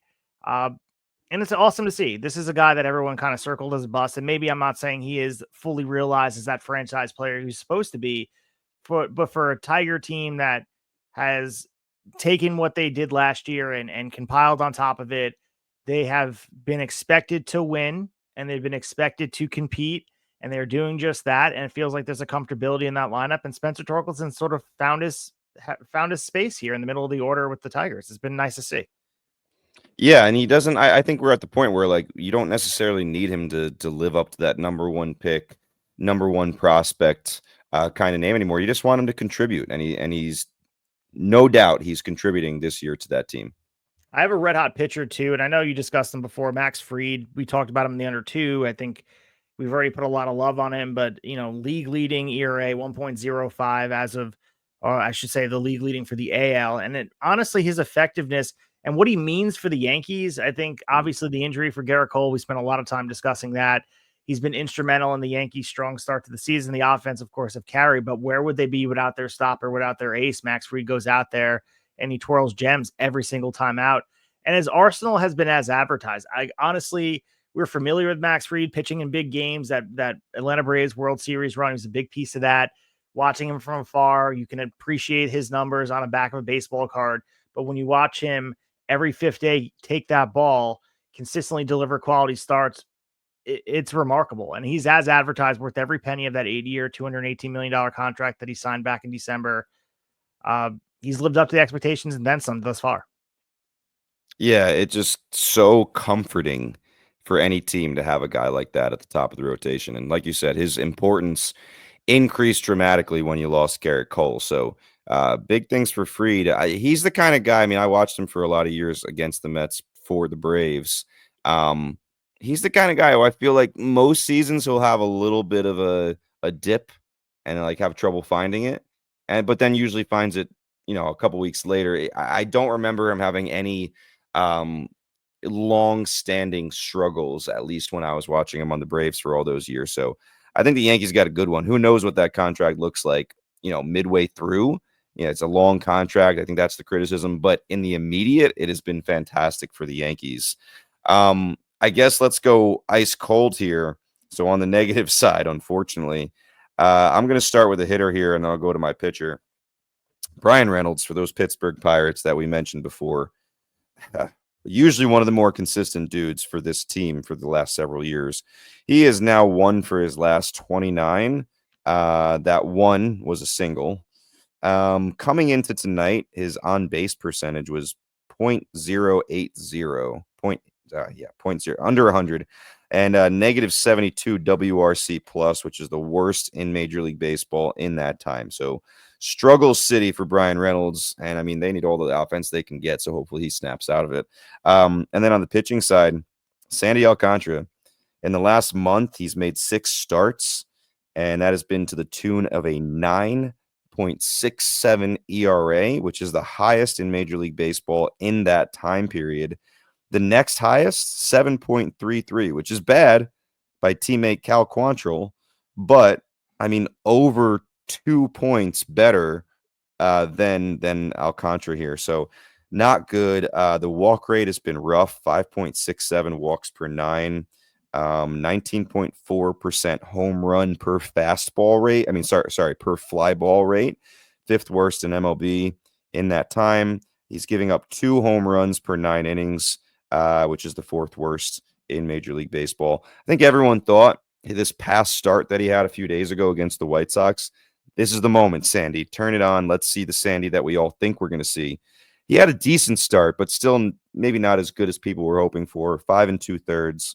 And it's awesome to see. This is a guy that everyone kind of circled as a bust. And maybe I'm not saying he is fully realized as that franchise player who's supposed to be, but for a Tiger team that has taken what they did last year and compiled on top of it, they have been expected to win, and they've been expected to compete, and they're doing just that. And it feels like there's a comfortability in that lineup. And Spencer Torkelson sort of found his space here in the middle of the order with the Tigers. It's been nice to see. Yeah, and he doesn't. I think we're at the point where you don't necessarily need him to live up to that number 1 pick, number 1 prospect kind of name anymore. You just want him to contribute, and he's no doubt he's contributing this year to that team. I have a red hot pitcher too, and I know you discussed him before. Max Fried, we talked about him in the under 2. I think we've already put a lot of love on him, but league leading ERA 1.05 as of, or I should say, the league leading for the AL. And honestly, his effectiveness and what he means for the Yankees, I think obviously the injury for Garrett Cole, we spent a lot of time discussing that. He's been instrumental in the Yankees' strong start to the season. The offense, of course, have carried, but where would they be without their stopper, without their ace? Max Fried goes out there and he twirls gems every single time out. And his arsenal has been as advertised. We're familiar with Max Fried pitching in big games. That Atlanta Braves World Series run was a big piece of that. Watching him from afar, you can appreciate his numbers on the back of a baseball card. But when you watch him every 5th day take that ball, consistently deliver quality starts, it's remarkable. And he's as advertised, worth every penny of that 8-year, $218 million contract that he signed back in December. He's lived up to the expectations and then some thus far. Yeah, it's just so comforting for any team to have a guy like that at the top of the rotation. And like you said, his importance increased dramatically when you lost Garrett Cole. So big things for Fried. He's the kind of guy. I mean, I watched him for a lot of years against the Mets for the Braves. Um, he's the kind of guy who I feel like most seasons he'll have a little bit of a dip and like have trouble finding it, but then usually finds it. A couple weeks later. I don't remember him having any um, long-standing struggles, at least when I was watching him on the Braves for all those years. So I think the Yankees got a good one. Who knows what that contract looks like, midway through. It's a long contract. I think that's the criticism. But in the immediate, it has been fantastic for the Yankees. I guess let's go ice cold here. So on the negative side, unfortunately, I'm going to start with a hitter here, and then I'll go to my pitcher. Brian Reynolds for those Pittsburgh Pirates that we mentioned before. Usually one of the more consistent dudes for this team for the last several years. He is now 1 for his last 29. That one was a single. Coming into tonight, his on-base percentage was 0.080. 0.0, under 100. And negative 72 WRC plus, which is the worst in Major League Baseball in that time. So struggle city for Brian Reynolds. And I mean, they need all the offense they can get. So hopefully he snaps out of it. And then on the pitching side, Sandy Alcantara, in the last month, he's made 6 starts, and that has been to the tune of a 9.67 ERA, which is the highest in Major League Baseball in that time period. The next highest, 7.33, which is bad by teammate Cal Quantrill, but I mean, over 2 points better than Alcantara here. So not good. The walk rate has been rough, 5.67 walks per 9, 19.4% home run per fastball rate. I mean, sorry, per fly ball rate, 5th worst in MLB in that time. He's giving up 2 home runs per 9 innings. Which is the 4th worst in Major League Baseball. I think everyone thought this past start that he had a few days ago against the White Sox, this is the moment, Sandy. Turn it on. Let's see the Sandy that we all think we're going to see. He had a decent start, but still maybe not as good as people were hoping for. 5 2/3,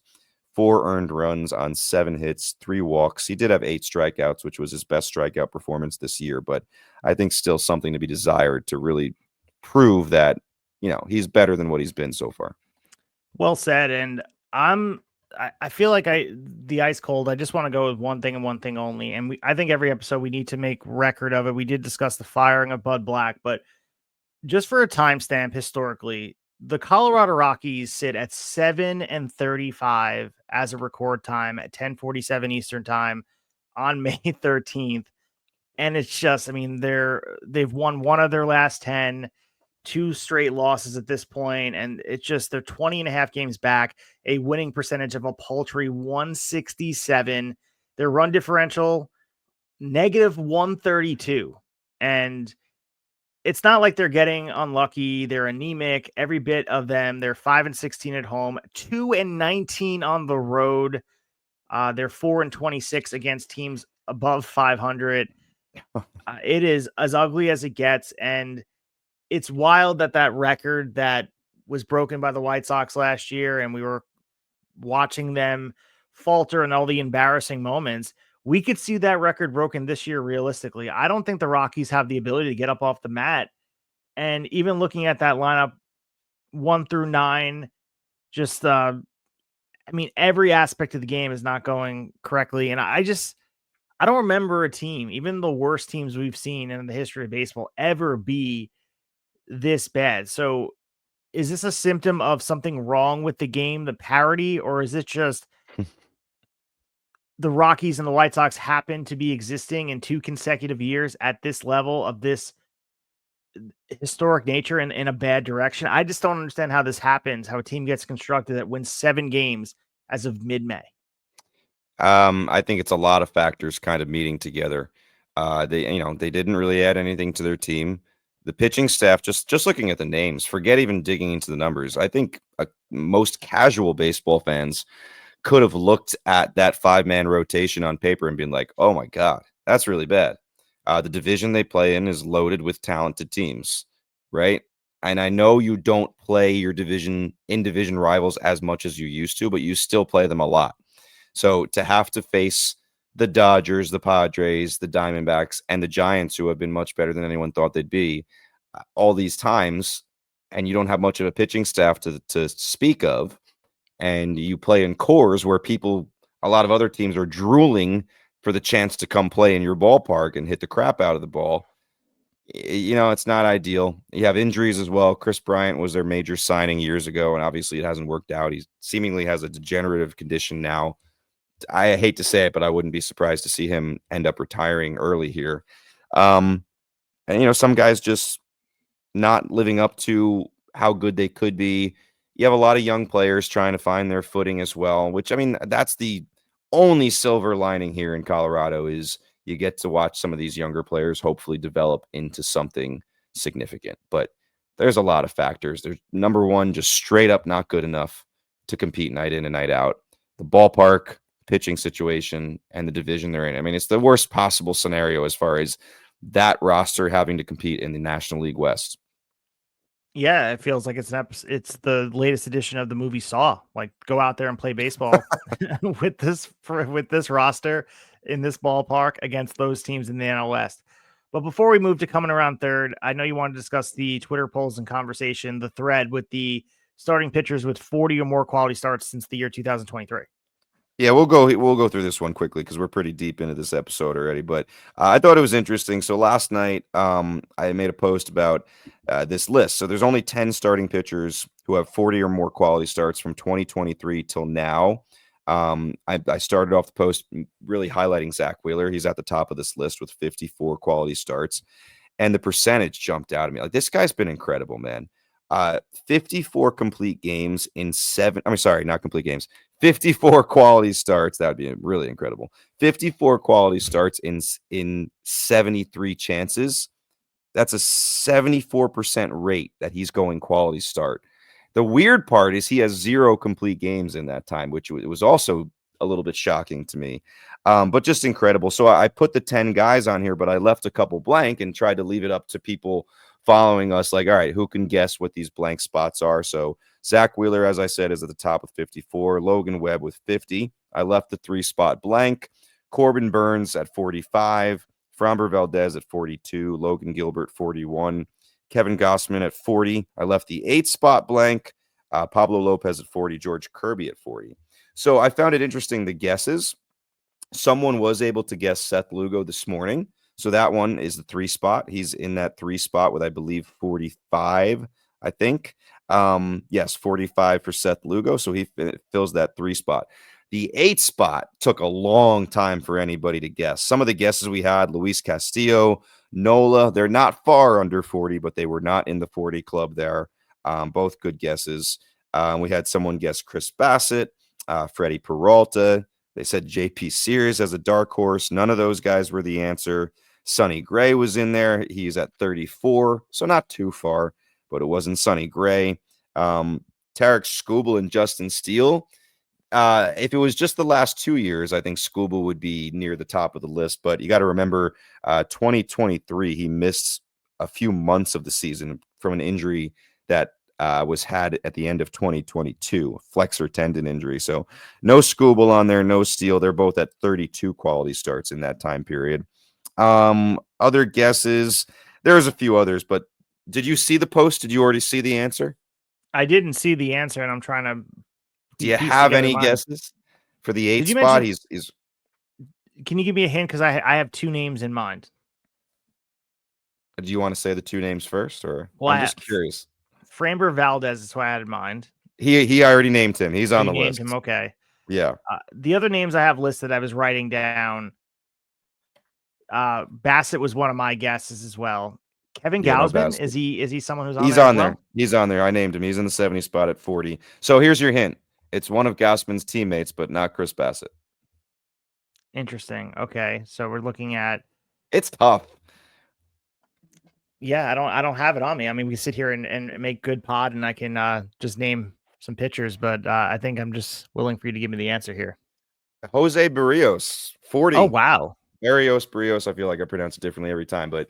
4 earned runs on 7 hits, 3 walks. He did have 8 strikeouts, which was his best strikeout performance this year, but I think still something to be desired to really prove that, he's better than what he's been so far. Well said. And I feel like the ice cold, I just want to go with one thing and one thing only. And I think every episode we need to make record of it. We did discuss the firing of Bud Black, but just for a timestamp historically, the Colorado Rockies sit at 7-35 as a record time at 10:47 Eastern time on May 13th. And it's just, I mean, they've won 1 of their last 10. 2 straight losses at this point, and it's just they're 20.5 games back, a winning percentage of a paltry 167. Their run differential negative 132, and it's not like they're getting unlucky. They're anemic, every bit of them. They're 5-16 at home, 2-19 on the road. They're 4-26 against teams above 500. It is as ugly as it gets, and it's wild that record that was broken by the White Sox last year, and we were watching them falter and all the embarrassing moments. We could see that record broken this year realistically. I don't think the Rockies have the ability to get up off the mat. And even looking at that lineup 1 through 9, just I mean, every aspect of the game is not going correctly. And I don't remember a team, even the worst teams we've seen in the history of baseball, ever be this bad. So is this a symptom of something wrong with the game, the parity, or is it just the Rockies and the White Sox happen to be existing in 2 consecutive years at this level of this historic nature and in a bad direction? I just don't understand how this happens, how a team gets constructed that wins 7 games as of mid-May. I think it's a lot of factors kind of meeting together. They didn't really add anything to their team. The pitching staff, just looking at the names, forget even digging into the numbers. I think most casual baseball fans could have looked at that 5-man rotation on paper and been like, oh my God, that's really bad. The division they play in is loaded with talented teams, right? And I know you don't play your division rivals as much as you used to, but you still play them a lot. So to have to face the Dodgers, the Padres, the Diamondbacks, and the Giants, who have been much better than anyone thought they'd be, all these times, and you don't have much of a pitching staff to speak of, and you play in cores where a lot of other teams are drooling for the chance to come play in your ballpark and hit the crap out of the ball. It's not ideal. You have injuries as well. Chris Bryant was their major signing years ago, and obviously it hasn't worked out. He seemingly has a degenerative condition now. I hate to say it, but I wouldn't be surprised to see him end up retiring early here. And some guys just not living up to how good they could be. You have a lot of young players trying to find their footing as well, which, I mean, that's the only silver lining here in Colorado is you get to watch some of these younger players hopefully develop into something significant. But there's a lot of factors. There's number one, just straight up not good enough to compete night in and night out. The ballpark, pitching situation, and the division they're in. I mean, it's the worst possible scenario as far as that roster having to compete in the National League West. Yeah, it feels like it's the latest edition of the movie Saw. Like, go out there and play baseball with this roster in this ballpark against those teams in the NL West. But before we move to coming around third, I know you want to discuss the Twitter polls and conversation, the thread with the starting pitchers with 40 or more quality starts since the year 2023. Yeah, we'll go through this one quickly because we're pretty deep into this episode already. But I thought it was interesting. So last night, I made a post about this list. So there's only 10 starting pitchers who have 40 or more quality starts from 2023 till now. I started off the post really highlighting Zach Wheeler. He's at the top of this list with 54 quality starts, and the percentage jumped out at me. Like, this guy's been incredible, man. 54 complete games in 54 quality starts. That would be really incredible. 54 quality starts in 73 chances. That's a 74% rate that he's going quality start. The weird part is he has 0 complete games in that time, which was also a little bit shocking to me, but just incredible. So I put the 10 guys on here, but I left a couple blank and tried to leave it up to people following us. Like, all right, who can guess what these blank spots are? So Zach Wheeler, as I said, is at the top with 54. Logan Webb with 50. I left the 3-spot blank. Corbin Burns at 45. Framber Valdez at 42. Logan Gilbert, 41. Kevin Gossman at 40. I left the 8-spot blank. Pablo Lopez at 40. George Kirby at 40. So I found it interesting, the guesses. Someone was able to guess Seth Lugo this morning. So that one is the 3-spot. He's in that 3 spot with, I believe, 45, I think. Yes, 45 for Seth Lugo. So he fills that 3 spot. The 8 spot took a long time for anybody to guess. Some of the guesses we had, Luis Castillo, Nola, they're not far under 40, but they were not in the 40 club there. Both good guesses. We had someone guess Chris Bassett, Freddie Peralta. They said JP Sears as a dark horse. None of those guys were the answer. Sonny Gray was in there. He's at 34, so not too far, but it wasn't Sonny Gray. Tarek Skubal and Justin Steele. If it was just the last 2 years, I think Skubal would be near the top of the list. But you got to remember, 2023, he missed a few months of the season from an injury that was had at the end of 2022, flexor tendon injury. So no Skubal on there, no Steele. They're both at 32 quality starts in that time period. Other guesses, there's a few others, but did you see the post? Did you already see the answer? I didn't see the answer, and I'm trying to. Do you have any guesses for the 8 spot? He's. Can you give me a hint? Because I have 2 names in mind. Do you want to say the 2 names first, or well, I'm just curious? Framber Valdez is what I had in mind. He already named him. He's on the list. Named him. Okay. Yeah. The other names I have listed, I was writing down. Bassett was one of my guesses as well. Kevin Gausman, is he someone who's on He's there? On there. He's on there. I named him. He's in the 70 spot at 40. So here's your hint. It's one of Gausman's teammates, but not Chris Bassett. Interesting. Okay. So we're looking at. It's tough. Yeah, I don't have it on me. I mean, we sit here and make good pod, and I can just name some pitchers, but I think I'm just willing for you to give me the answer here. Jose Barrios, 40. Oh, wow. Barrios. I feel like I pronounce it differently every time, but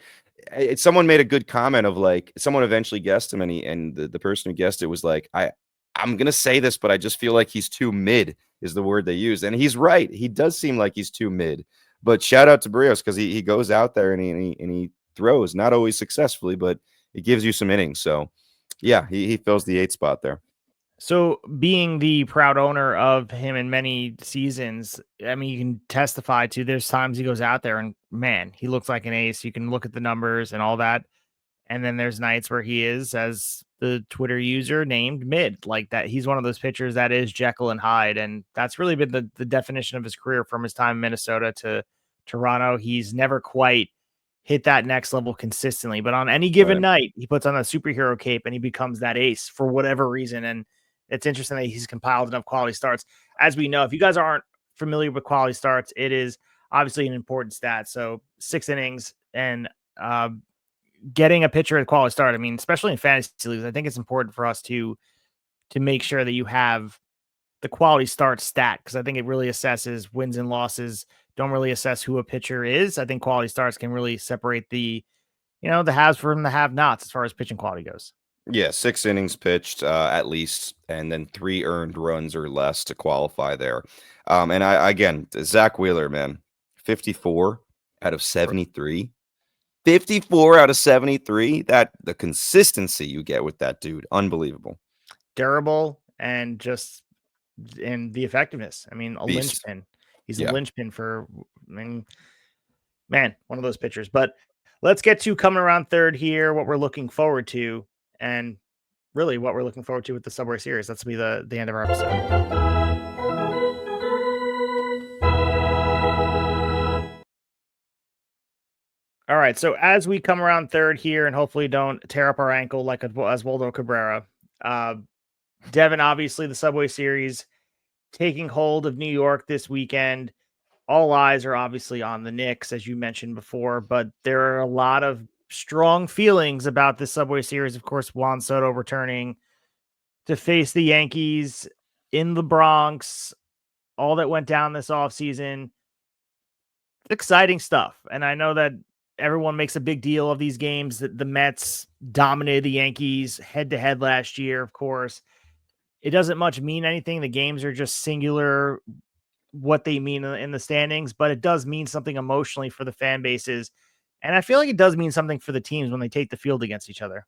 someone made a good comment of like someone eventually guessed him, and the person who guessed it was like, I'm gonna say this, but I just feel like he's too mid is the word they used, and he's right. He does seem like he's too mid. But shout out to Barrios because he goes out there and he throws, not always successfully, but it gives you some innings. So yeah, he fills the 8th spot there. So being the proud owner of him in many seasons, I mean, you can testify to there's times he goes out there and man, he looks like an ace. You can look at the numbers and all that. And then there's nights where he is, as the Twitter user named, mid, like that. He's one of those pitchers that is Jekyll and Hyde. And that's really been the definition of his career from his time in Minnesota to Toronto. He's never quite hit that next level consistently, but on any given night, he puts on a superhero cape and he becomes that ace for whatever reason. And it's interesting that he's compiled enough quality starts. As we know, if you guys aren't familiar with quality starts, it is obviously an important stat. So 6 innings and getting a pitcher at quality start. I mean, especially in fantasy leagues, I think it's important for us to make sure that you have the quality start stat, because I think it really assesses wins and losses. Don't really assess who a pitcher is. I think quality starts can really separate the haves from the have-nots as far as pitching quality goes. Yeah, 6 innings pitched at least, and then 3 earned runs or less to qualify there. And again, Zach Wheeler, man, 54 out of 73. 54 out of 73. That the consistency you get with that dude, unbelievable. Durable and just in the effectiveness. I mean, a Beast. linchpin. He's a linchpin for, I mean, man, one of those pitchers. But let's get to coming around third here, what we're looking forward to, and really what we're looking forward to with the Subway Series. That's be the end of our episode. All right, so as we come around third here and hopefully don't tear up our ankle like Oswaldo Cabrera, Devin, obviously the Subway Series taking hold of New York this weekend. All eyes are obviously on the Knicks, as you mentioned before, but there are a lot of strong feelings about this Subway Series. Of course, Juan Soto returning to face the Yankees in the Bronx, all that went down this offseason. Exciting stuff. And I know that everyone makes a big deal of these games, that the Mets dominated the Yankees head-to-head last year, of course. It doesn't much mean anything. The games are just singular, what they mean in the standings, but it does mean something emotionally for the fan bases. And I feel like it does mean something for the teams when they take the field against each other.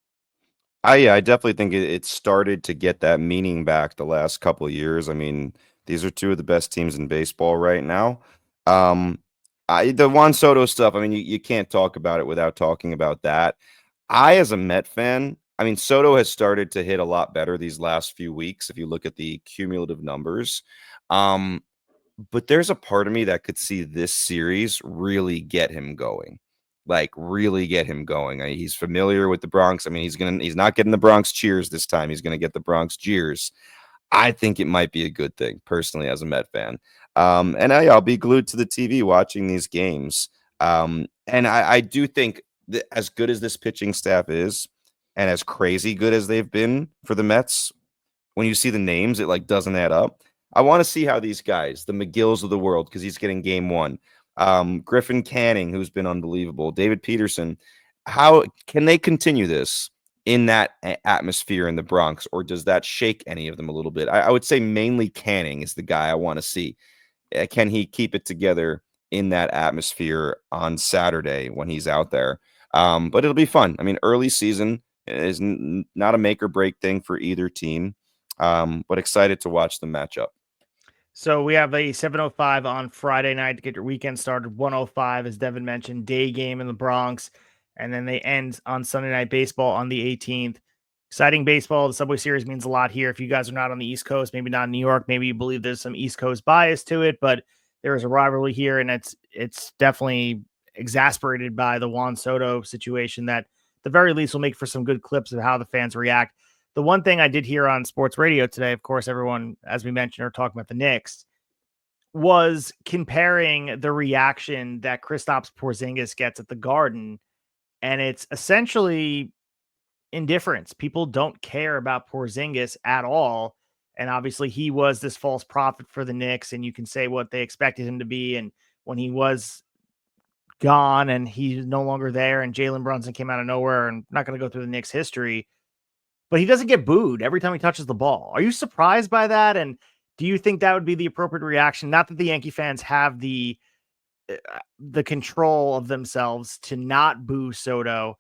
I definitely think it started to get that meaning back the last couple of years. I mean, these are 2 of the best teams in baseball right now. The Juan Soto stuff, I mean, you can't talk about it without talking about that. As a Met fan, I mean, Soto has started to hit a lot better these last few weeks if you look at the cumulative numbers. But there's a part of me that could see this series really get him going. Like really get him going. He's familiar with the Bronx. I mean, he's not getting the Bronx cheers this time. He's going to get the Bronx jeers. I think it might be a good thing personally as a Met fan. And I'll be glued to the TV watching these games. And I do think that as good as this pitching staff is and as crazy good as they've been for the Mets, when you see the names, it like doesn't add up. I want to see how these guys, the McGills of the world, because he's getting game 1. Griffin Canning, who's been unbelievable. David Peterson. How can they continue this in that atmosphere in the Bronx, or does that shake any of them a little bit? I would say mainly Canning is the guy I want to see. Can he keep it together in that atmosphere on Saturday when he's out there? But it'll be fun. I mean, early season is not a make or break thing for either team, but excited to watch the matchup. So we have a 7:05 on Friday night to get your weekend started. 1:05, as Devin mentioned, day game in the Bronx. And then they end on Sunday Night Baseball on the 18th. Exciting baseball. The Subway Series means a lot here. If you guys are not on the East Coast, maybe not in New York, maybe you believe there's some East Coast bias to it, but there is a rivalry here, and it's definitely exasperated by the Juan Soto situation that, at the very least, will make for some good clips of how the fans react. The one thing I did hear on sports radio today, of course, everyone, as we mentioned, are talking about the Knicks, was comparing the reaction that Kristaps Porzingis gets at the Garden, and it's essentially indifference. People don't care about Porzingis at all, and obviously he was this false prophet for the Knicks, and you can say what they expected him to be, and when he was gone and he's no longer there, and Jalen Brunson came out of nowhere, and I'm not going to go through the Knicks history, but he doesn't get booed every time he touches the ball. Are you surprised by that? And do you think that would be the appropriate reaction? Not that the Yankee fans have the control of themselves to not boo Soto,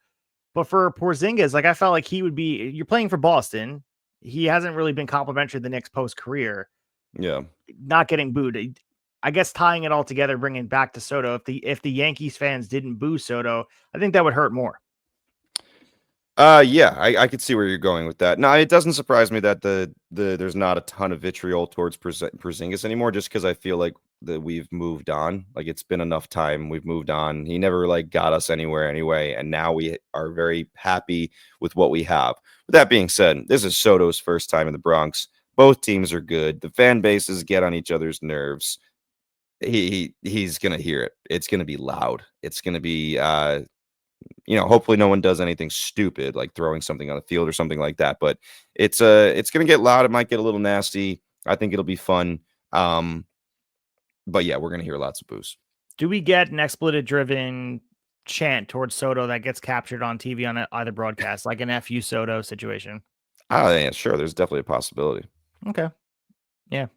but for Porzingis, like I felt like he would be. You're playing for Boston. He hasn't really been complimentary to the Knicks post career. Yeah, not getting booed. I guess tying it all together, bringing it back to Soto. If the Yankees fans didn't boo Soto, I think that would hurt more. Yeah, I could see where you're going with that. No, it doesn't surprise me that there's not a ton of vitriol towards Porzingis anymore, just because I feel like that we've moved on. Like it's been enough time. We've moved on. He never like got us anywhere anyway, and now we are very happy with what we have. With that being said, this is Soto's first time in the Bronx. Both teams are good. The fan bases get on each other's nerves. He's gonna hear it. It's gonna be loud. It's gonna be hopefully no one does anything stupid like throwing something on the field or something like that. But it's gonna get loud. It might get a little nasty. I think it'll be fun. But yeah, we're gonna hear lots of boos. Do we get an expletive driven chant towards Soto that gets captured on TV on either broadcast, like an FU Soto situation? Oh yeah, sure. There's definitely a possibility. Okay. Yeah.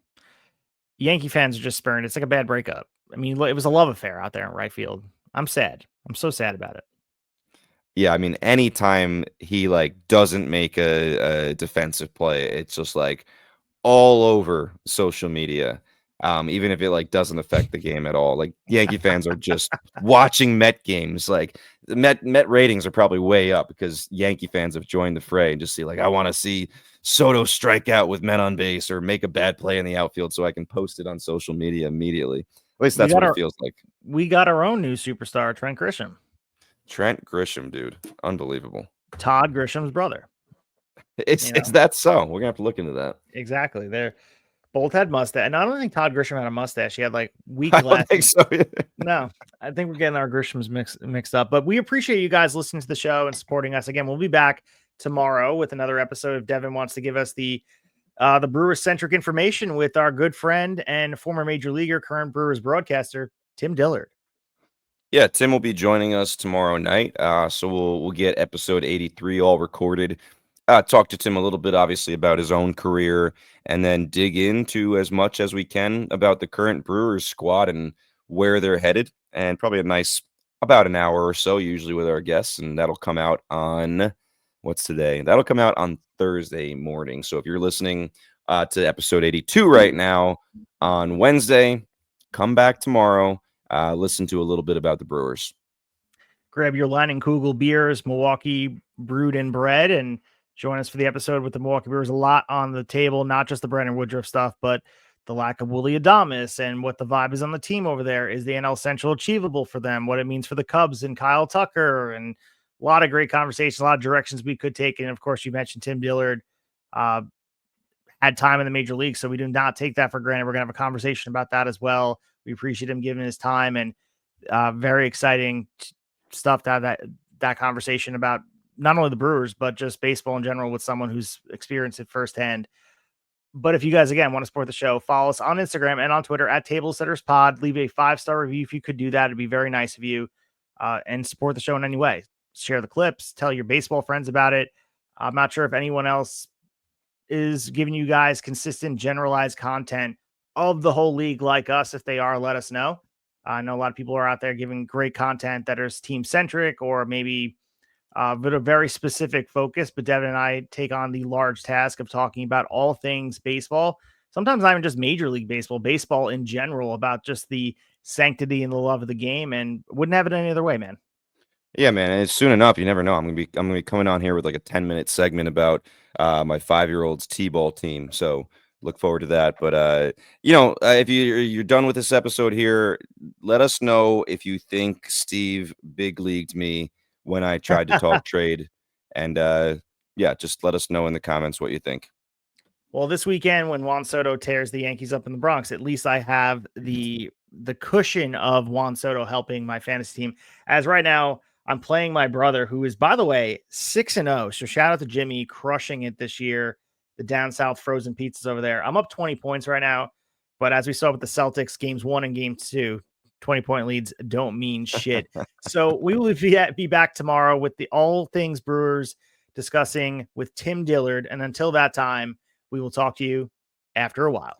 Yankee fans are just spurned. It's like a bad breakup. I mean, it was a love affair out there in right field. I'm sad. I'm so sad about it. Yeah, I mean, anytime he like doesn't make a defensive play, it's just like all over social media. Even if it like doesn't affect the game at all. Like Yankee fans are just watching Met games. Like the Met ratings are probably way up because Yankee fans have joined the fray and just see like, I want to see Soto strike out with men on base or make a bad play in the outfield so I can post it on social media immediately. At least that's what it feels like. We got our own new superstar, Trent Grisham. Trent Grisham, dude. Unbelievable. Todd Grisham's brother. It's that so. We're gonna have to look into that. Exactly. They're both had mustache. And I don't think Todd Grisham had a mustache. He had like weak I glasses. don't think so. No, I think we're getting our Grishams mixed up. But we appreciate you guys listening to the show and supporting us. Again, we'll be back tomorrow with another episode if Devin wants to give us the Brewers-centric information with our good friend and former major leaguer, current Brewers broadcaster, Tim Dillard. Yeah, Tim will be joining us tomorrow night. So we'll get episode 83 all recorded. Talk to Tim a little bit, obviously, about his own career, and then dig into as much as we can about the current Brewers squad and where they're headed. And probably about an hour or so, usually with our guests. And that'll come out on, what's today? That'll come out on Thursday morning. So if you're listening to episode 82 right now on Wednesday, come back tomorrow. Listen to a little bit about the Brewers. Grab your Leinenkugel beers, Milwaukee brewed and bred, and join us for the episode with the Milwaukee Brewers. A lot on the table, not just the Brandon Woodruff stuff, but the lack of Willy Adames and what the vibe is on the team over there. Is the NL Central achievable for them? What it means for the Cubs and Kyle Tucker, and a lot of great conversations, a lot of directions we could take. And of course, you mentioned Tim Dillard had time in the major league, so we do not take that for granted. We're going to have a conversation about that as well. We appreciate him giving his time, and very exciting stuff to have that conversation about not only the Brewers, but just baseball in general with someone who's experienced it firsthand. But if you guys, again, want to support the show, follow us on Instagram and on Twitter at Tablesetters Pod. Leave a 5-star review if you could do that. It'd be very nice of you, and support the show in any way. Share the clips, tell your baseball friends about it. I'm not sure if anyone else is giving you guys consistent, generalized content of the whole league like us. If they are, let us know. I know a lot of people are out there giving great content that is team centric or maybe but a very specific focus. But Devin and I take on the large task of talking about all things baseball. Sometimes not even just Major League Baseball in general, about just the sanctity and the love of the game, and wouldn't have it any other way, man. Yeah, man. And it's soon enough. You never know. I'm gonna be coming on here with like a 10-minute segment about my 5-year-old's T-ball team. So look forward to that. But if you're done with this episode here, let us know if you think Steve big leagued me when I tried to talk trade. And just let us know in the comments what you think. Well, this weekend when Juan Soto tears the Yankees up in the Bronx, at least I have the cushion of Juan Soto helping my fantasy team. As right now, I'm playing my brother, who is, by the way, 6-0. So shout out to Jimmy, crushing it this year. The down south frozen pizzas over there. I'm up 20 points right now. But as we saw with the Celtics, games 1 and game 2, 20-point leads don't mean shit. So we will be back tomorrow with the all things Brewers discussing with Tim Dillard. And until that time, we will talk to you after a while.